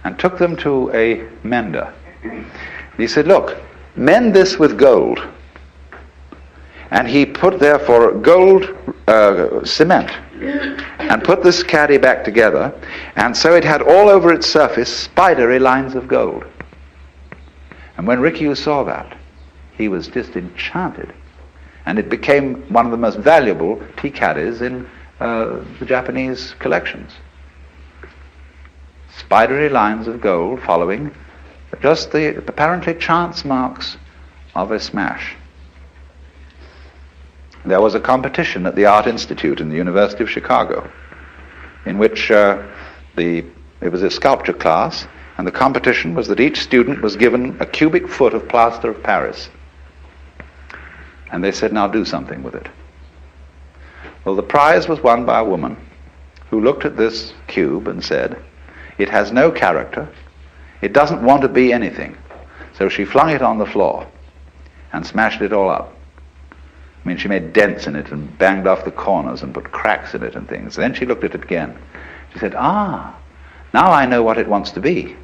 and took them to a mender. He said, "Look, mend this with gold." And he put therefore gold cement and put this caddy back together, and so it had all over its surface spidery lines of gold. And when Rikyu saw that, he was just enchanted, and it became one of the most valuable tea caddies in the Japanese collections. Spidery lines of gold following just the apparently chance marks of a smash. There was a competition at the Art Institute in the University of Chicago in which it was a sculpture class, and the competition was that each student was given a cubic foot of plaster of Paris. And they said, "Now do something with it." Well, the prize was won by a woman who looked at this cube and said, "It has no character. It doesn't want to be anything." So she flung it on the floor and smashed it all up. I mean, she made dents in it and banged off the corners and put cracks in it and things. Then she looked at it again. She said, "Ah, now I know what it wants to be."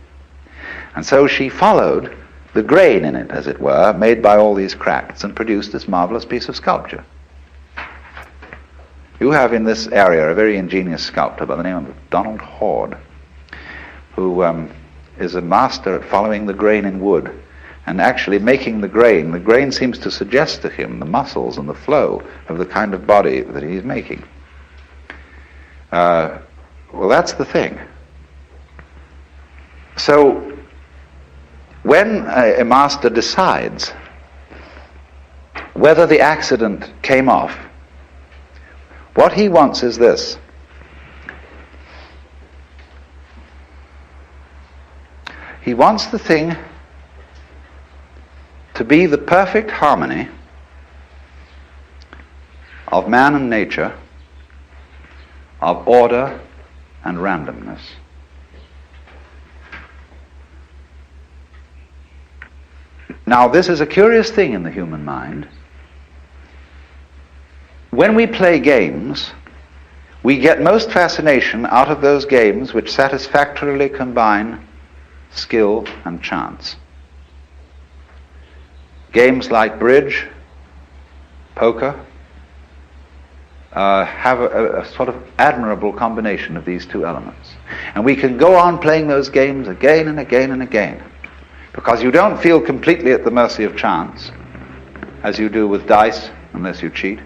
And so she followed the grain in it, as it were, made by all these cracks, and produced this marvelous piece of sculpture. You have in this area a very ingenious sculptor by the name of Donald Hord, who is a master at following the grain in wood and actually making the grain. The grain seems to suggest to him the muscles and the flow of the kind of body that he's making. Well, that's the thing. So when a master decides whether the accident came off, what he wants is this: he wants the thing to be the perfect harmony of man and nature, of order and randomness. Now, this is a curious thing in the human mind. When we play games, we get most fascination out of those games which satisfactorily combine skill and chance. Games like bridge, poker, have a sort of admirable combination of these two elements. And we can go on playing those games again and again and again, because you don't feel completely at the mercy of chance, as you do with dice, unless you cheat.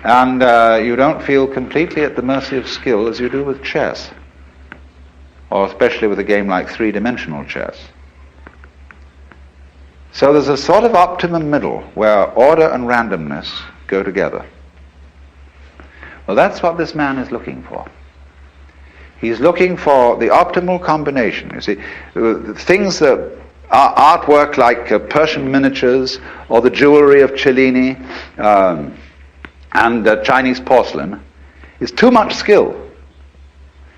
And you don't feel completely at the mercy of skill, as you do with chess, or especially with a game like three-dimensional chess. So there's a sort of optimum middle where order and randomness go together. Well, that's what this man is looking for. He's looking for the optimal combination. You see, things that are artwork like Persian miniatures or the jewelry of Cellini and Chinese porcelain is too much skill,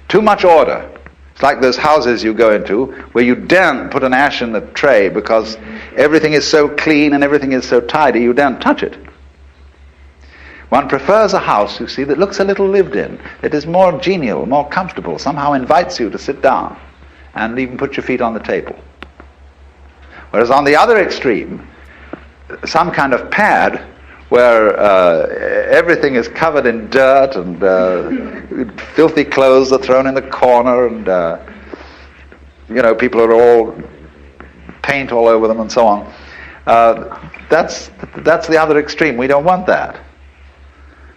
too much order. It's like those houses you go into where you daren't put an ash in the tray because everything is so clean and everything is so tidy, you daren't touch it. One prefers a house, you see, that looks a little lived in, that is more genial, more comfortable, somehow invites you to sit down and even put your feet on the table. Whereas on the other extreme, some kind of pad where everything is covered in dirt and filthy clothes are thrown in the corner, and people are all paint all over them and so on. That's the other extreme. We don't want that.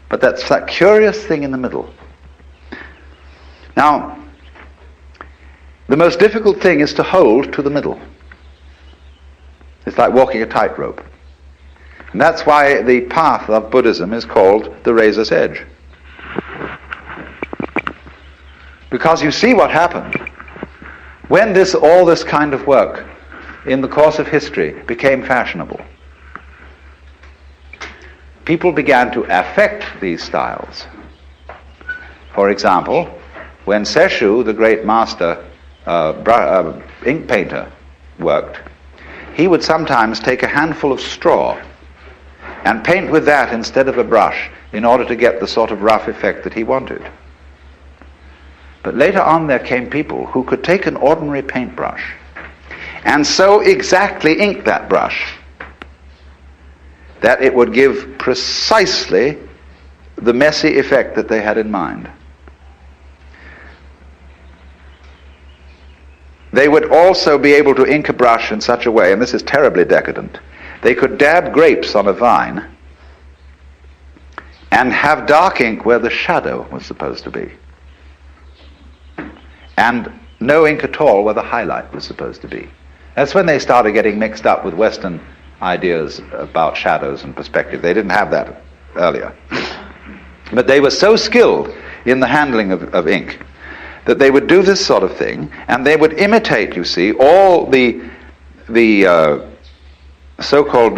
But that's that curious thing in the middle. Now, the most difficult thing is to hold to the middle. It's like walking a tightrope. And that's why the path of Buddhism is called the razor's edge. Because you see what happened. When all this kind of work in the course of history became fashionable, people began to affect these styles. For example, when Seshu, the great master ink painter, worked, he would sometimes take a handful of straw and paint with that instead of a brush in order to get the sort of rough effect that he wanted. But later on there came people who could take an ordinary paintbrush and so exactly ink that brush that it would give precisely the messy effect that they had in mind. They would also be able to ink a brush in such a way, and this is terribly decadent, they could dab grapes on a vine and have dark ink where the shadow was supposed to be, and no ink at all where the highlight was supposed to be. That's when they started getting mixed up with Western ideas about shadows and perspective. They didn't have that earlier. But they were so skilled in the handling of ink that they would do this sort of thing, and they would imitate, you see, all the so-called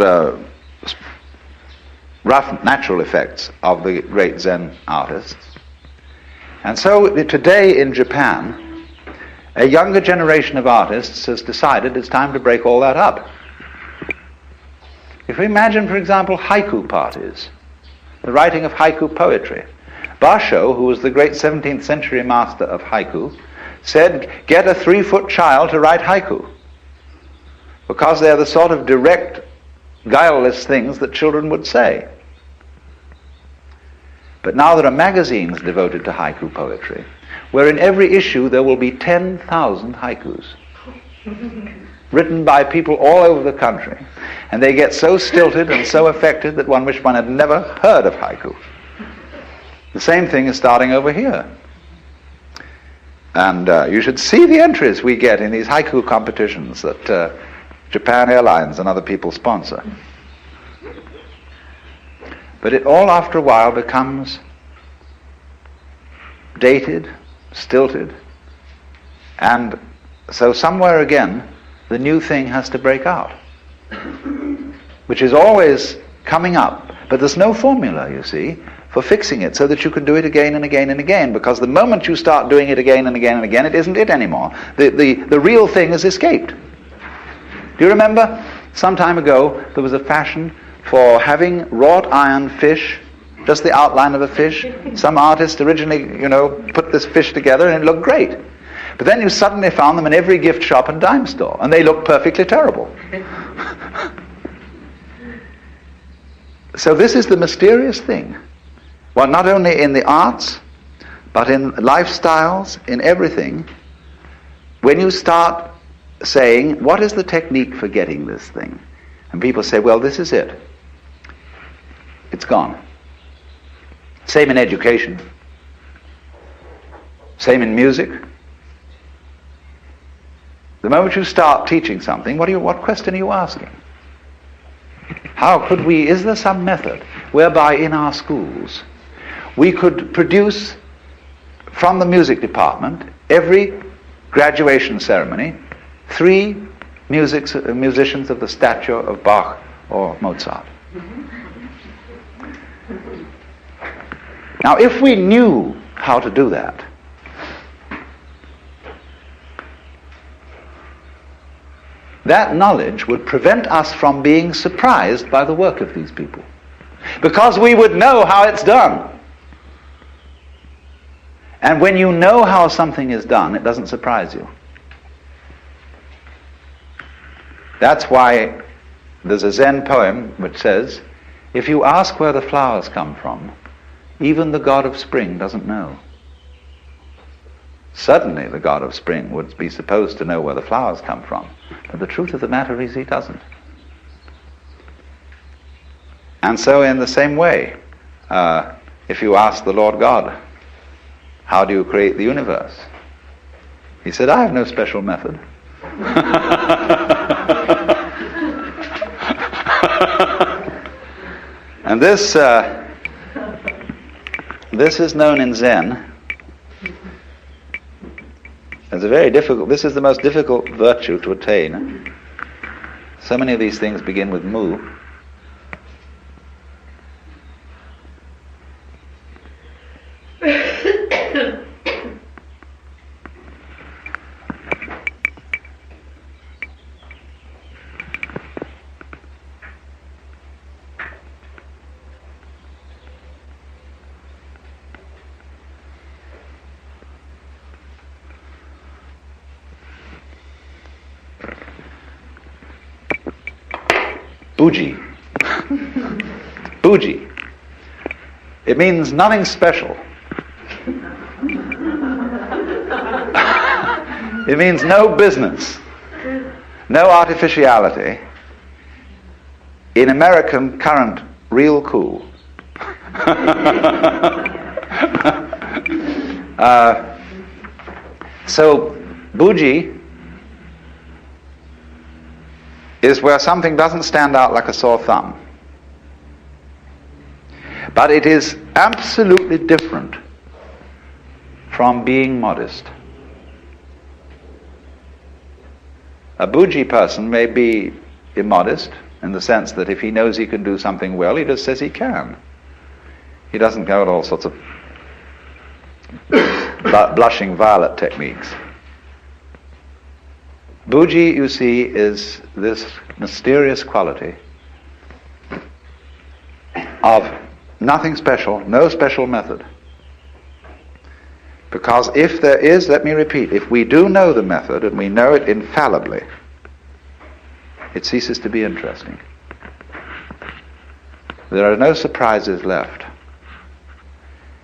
rough natural effects of the great Zen artists. And so today in Japan, a younger generation of artists has decided it's time to break all that up. If we imagine, for example, haiku parties, the writing of haiku poetry, Basho, who was the great 17th century master of haiku, said, get a 3-foot child to write haiku, because they're the sort of direct, guileless things that children would say. But now there are magazines devoted to haiku poetry, where in every issue there will be 10,000 haikus, written by people all over the country, and they get so stilted and so affected that one wished one had never heard of haiku. The same thing is starting over here. And you should see the entries we get in these haiku competitions that Japan Airlines and other people sponsor. But it all after a while becomes dated, stilted, and so somewhere again the new thing has to break out, which is always coming up, but there's no formula, you see, for fixing it so that you can do it again and again and again, because the moment you start doing it again and again and again, it isn't it anymore. The real thing has escaped. Do you remember some time ago there was a fashion for having wrought iron fish, just the outline of a fish? Some artist originally, put this fish together and it looked great. But then you suddenly found them in every gift shop and dime store, and they looked perfectly terrible. So this is the mysterious thing. Well, not only in the arts, but in lifestyles, in everything. When you start saying, what is the technique for getting this thing? And people say, well, this is it. It's gone. Same in education. Same in music. The moment you start teaching something, what question are you asking? How could we, is there some method whereby in our schools we could produce from the music department, every graduation ceremony, 3 musicians of the stature of Bach or Mozart? Now, if we knew how to do that, that knowledge would prevent us from being surprised by the work of these people, because we would know how it's done. And when you know how something is done, it doesn't surprise you. That's why there's a Zen poem which says, if you ask where the flowers come from, even the god of spring doesn't know. Certainly the god of spring would be supposed to know where the flowers come from, but the truth of the matter is he doesn't. And so in the same way, if you ask the Lord God, how do you create the universe? He said, I have no special method. And this is known in Zen as this is the most difficult virtue to attain. So many of these things begin with mu. Buji. Buji. It means nothing special. It means no business, no artificiality. In American current, real cool. So, Buji is where something doesn't stand out like a sore thumb. But it is absolutely different from being modest. A Buji person may be immodest in the sense that if he knows he can do something well, he just says he can. He doesn't go at all sorts of blushing violet techniques. Buji, you see, is this mysterious quality of nothing special, no special method. Because if there is, let me repeat, if we do know the method and we know it infallibly, it ceases to be interesting. There are no surprises left.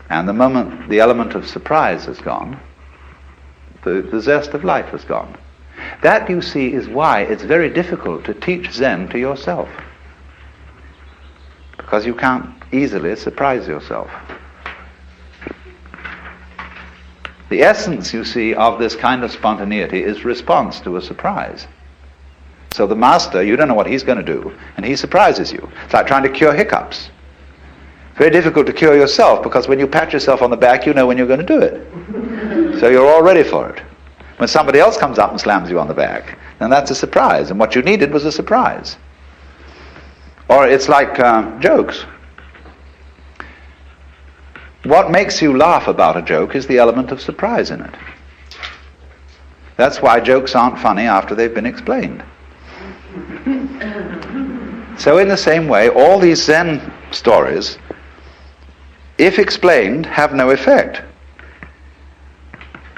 And the moment the element of surprise has gone, the zest of life has gone. That, you see, is why it's very difficult to teach Zen to yourself. Because you can't easily surprise yourself. The essence, you see, of this kind of spontaneity is response to a surprise. So the master, you don't know what he's going to do, and he surprises you. It's like trying to cure hiccups. Very difficult to cure yourself, because when you pat yourself on the back, you know when you're going to do it. So you're all ready for it. When somebody else comes up and slams you on the back, then that's a surprise, and what you needed was a surprise. Or it's like jokes. What makes you laugh about a joke is the element of surprise in it. That's why jokes aren't funny after they've been explained. So in the same way, all these Zen stories, if explained, have no effect.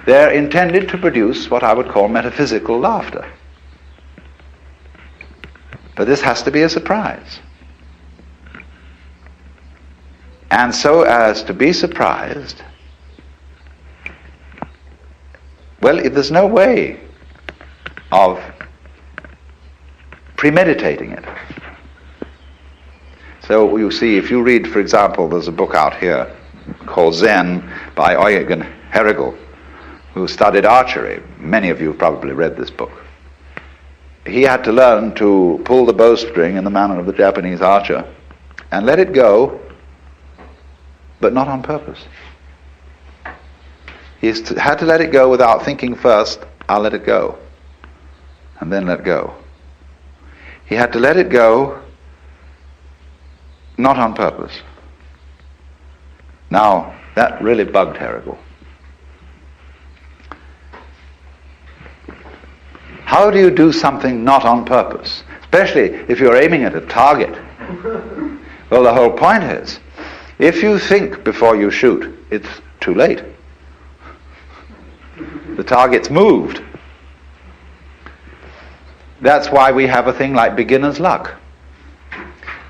They're intended to produce what I would call metaphysical laughter. But this has to be a surprise. And so as to be surprised, well, there's no way of premeditating it. So you see, if you read, for example, there's a book out here called Zen by Eugen Herrigel, who studied archery. Many of you have probably read this book. He had to learn to pull the bowstring in the manner of the Japanese archer and let it go, but not on purpose. He had to let it go without thinking first, I'll let it go, and then let go. He had to let it go, not on purpose. Now, that really bugged Herrigel. How do you do something not on purpose? Especially if you're aiming at a target. Well, the whole point is, if you think before you shoot, it's too late. The target's moved. That's why we have a thing like beginner's luck.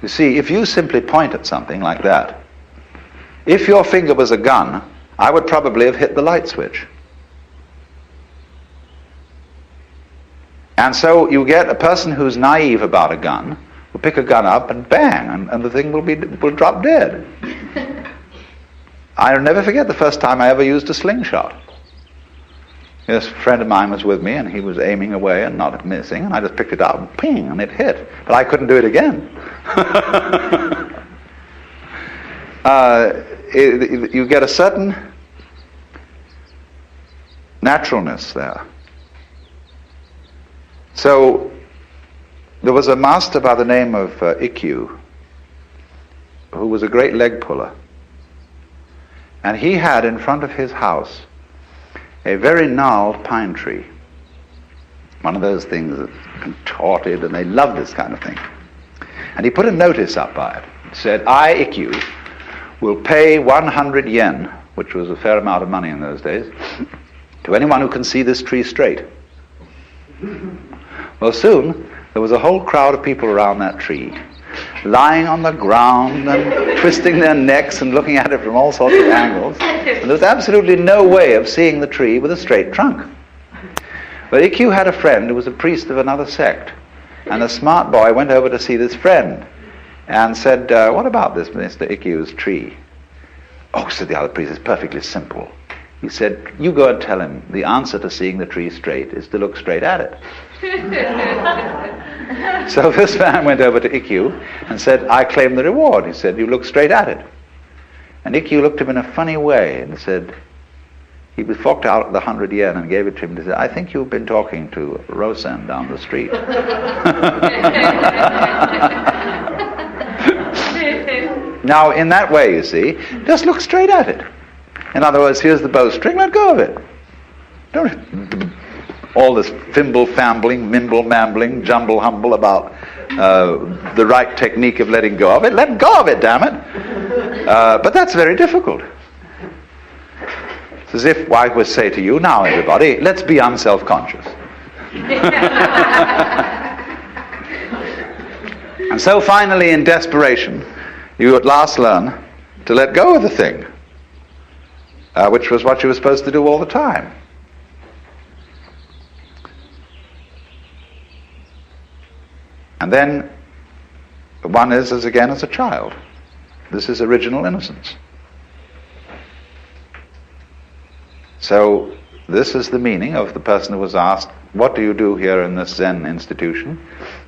You see, if you simply point at something like that, if your finger was a gun, I would probably have hit the light switch. And so you get a person who's naive about a gun, will pick a gun up and bang, and the thing will drop dead. I'll never forget the first time I ever used a slingshot. This friend of mine was with me, and he was aiming away and not missing, and I just picked it up and ping, and it hit. But I couldn't do it again. You get a certain naturalness there. So there was a master by the name of Ikkyu, who was a great leg puller. And he had in front of his house a very gnarled pine tree. One of those things that's contorted, and they love this kind of thing. And he put a notice up by it. It said, I, Ikkyu, will pay 100 yen, which was a fair amount of money in those days, to anyone who can see this tree straight. Well, soon there was a whole crowd of people around that tree, lying on the ground and twisting their necks and looking at it from all sorts of angles. And there was absolutely no way of seeing the tree with a straight trunk. But Ikkyu had a friend who was a priest of another sect, and a smart boy went over to see this friend and said, what about this Mr. Ikkyu's tree? Oh, said the other priest, it's perfectly simple. He said, you go and tell him the answer to seeing the tree straight is to look straight at it. So this man went over to Ikkyu and said, I claim the reward. He said, you look straight at it. And Ikkyu looked at him in a funny way and said, he forked out the 100 yen and gave it to him and said, I think you've been talking to Rosen down the street. Now, in that way, you see, just look straight at it. In other words, here's the bowstring, let go of it. Don't all this fimble-fambling, mimble-mambling, jumble-humble about the right technique of letting go of it. Let go of it, damn it. But that's very difficult. It's as if I would say to you, now everybody, let's be unself-conscious. And so finally, in desperation, you at last learn to let go of the thing, which was what you were supposed to do all the time. And then one is as again as a child. This is original innocence. So this is the meaning of the person who was asked, what do you do here in this Zen institution?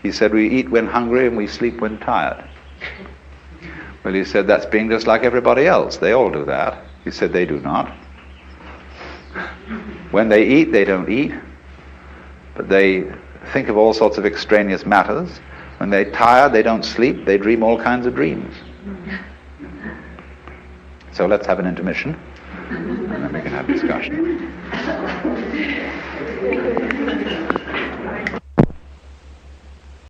He said, we eat when hungry and we sleep when tired. Well, he said, that's being just like everybody else. They all do that. He said, they do not. When they eat, they don't eat, but they think of all sorts of extraneous matters. When they're tired, they don't sleep, they dream all kinds of dreams. So let's have an intermission, and then we can have discussion.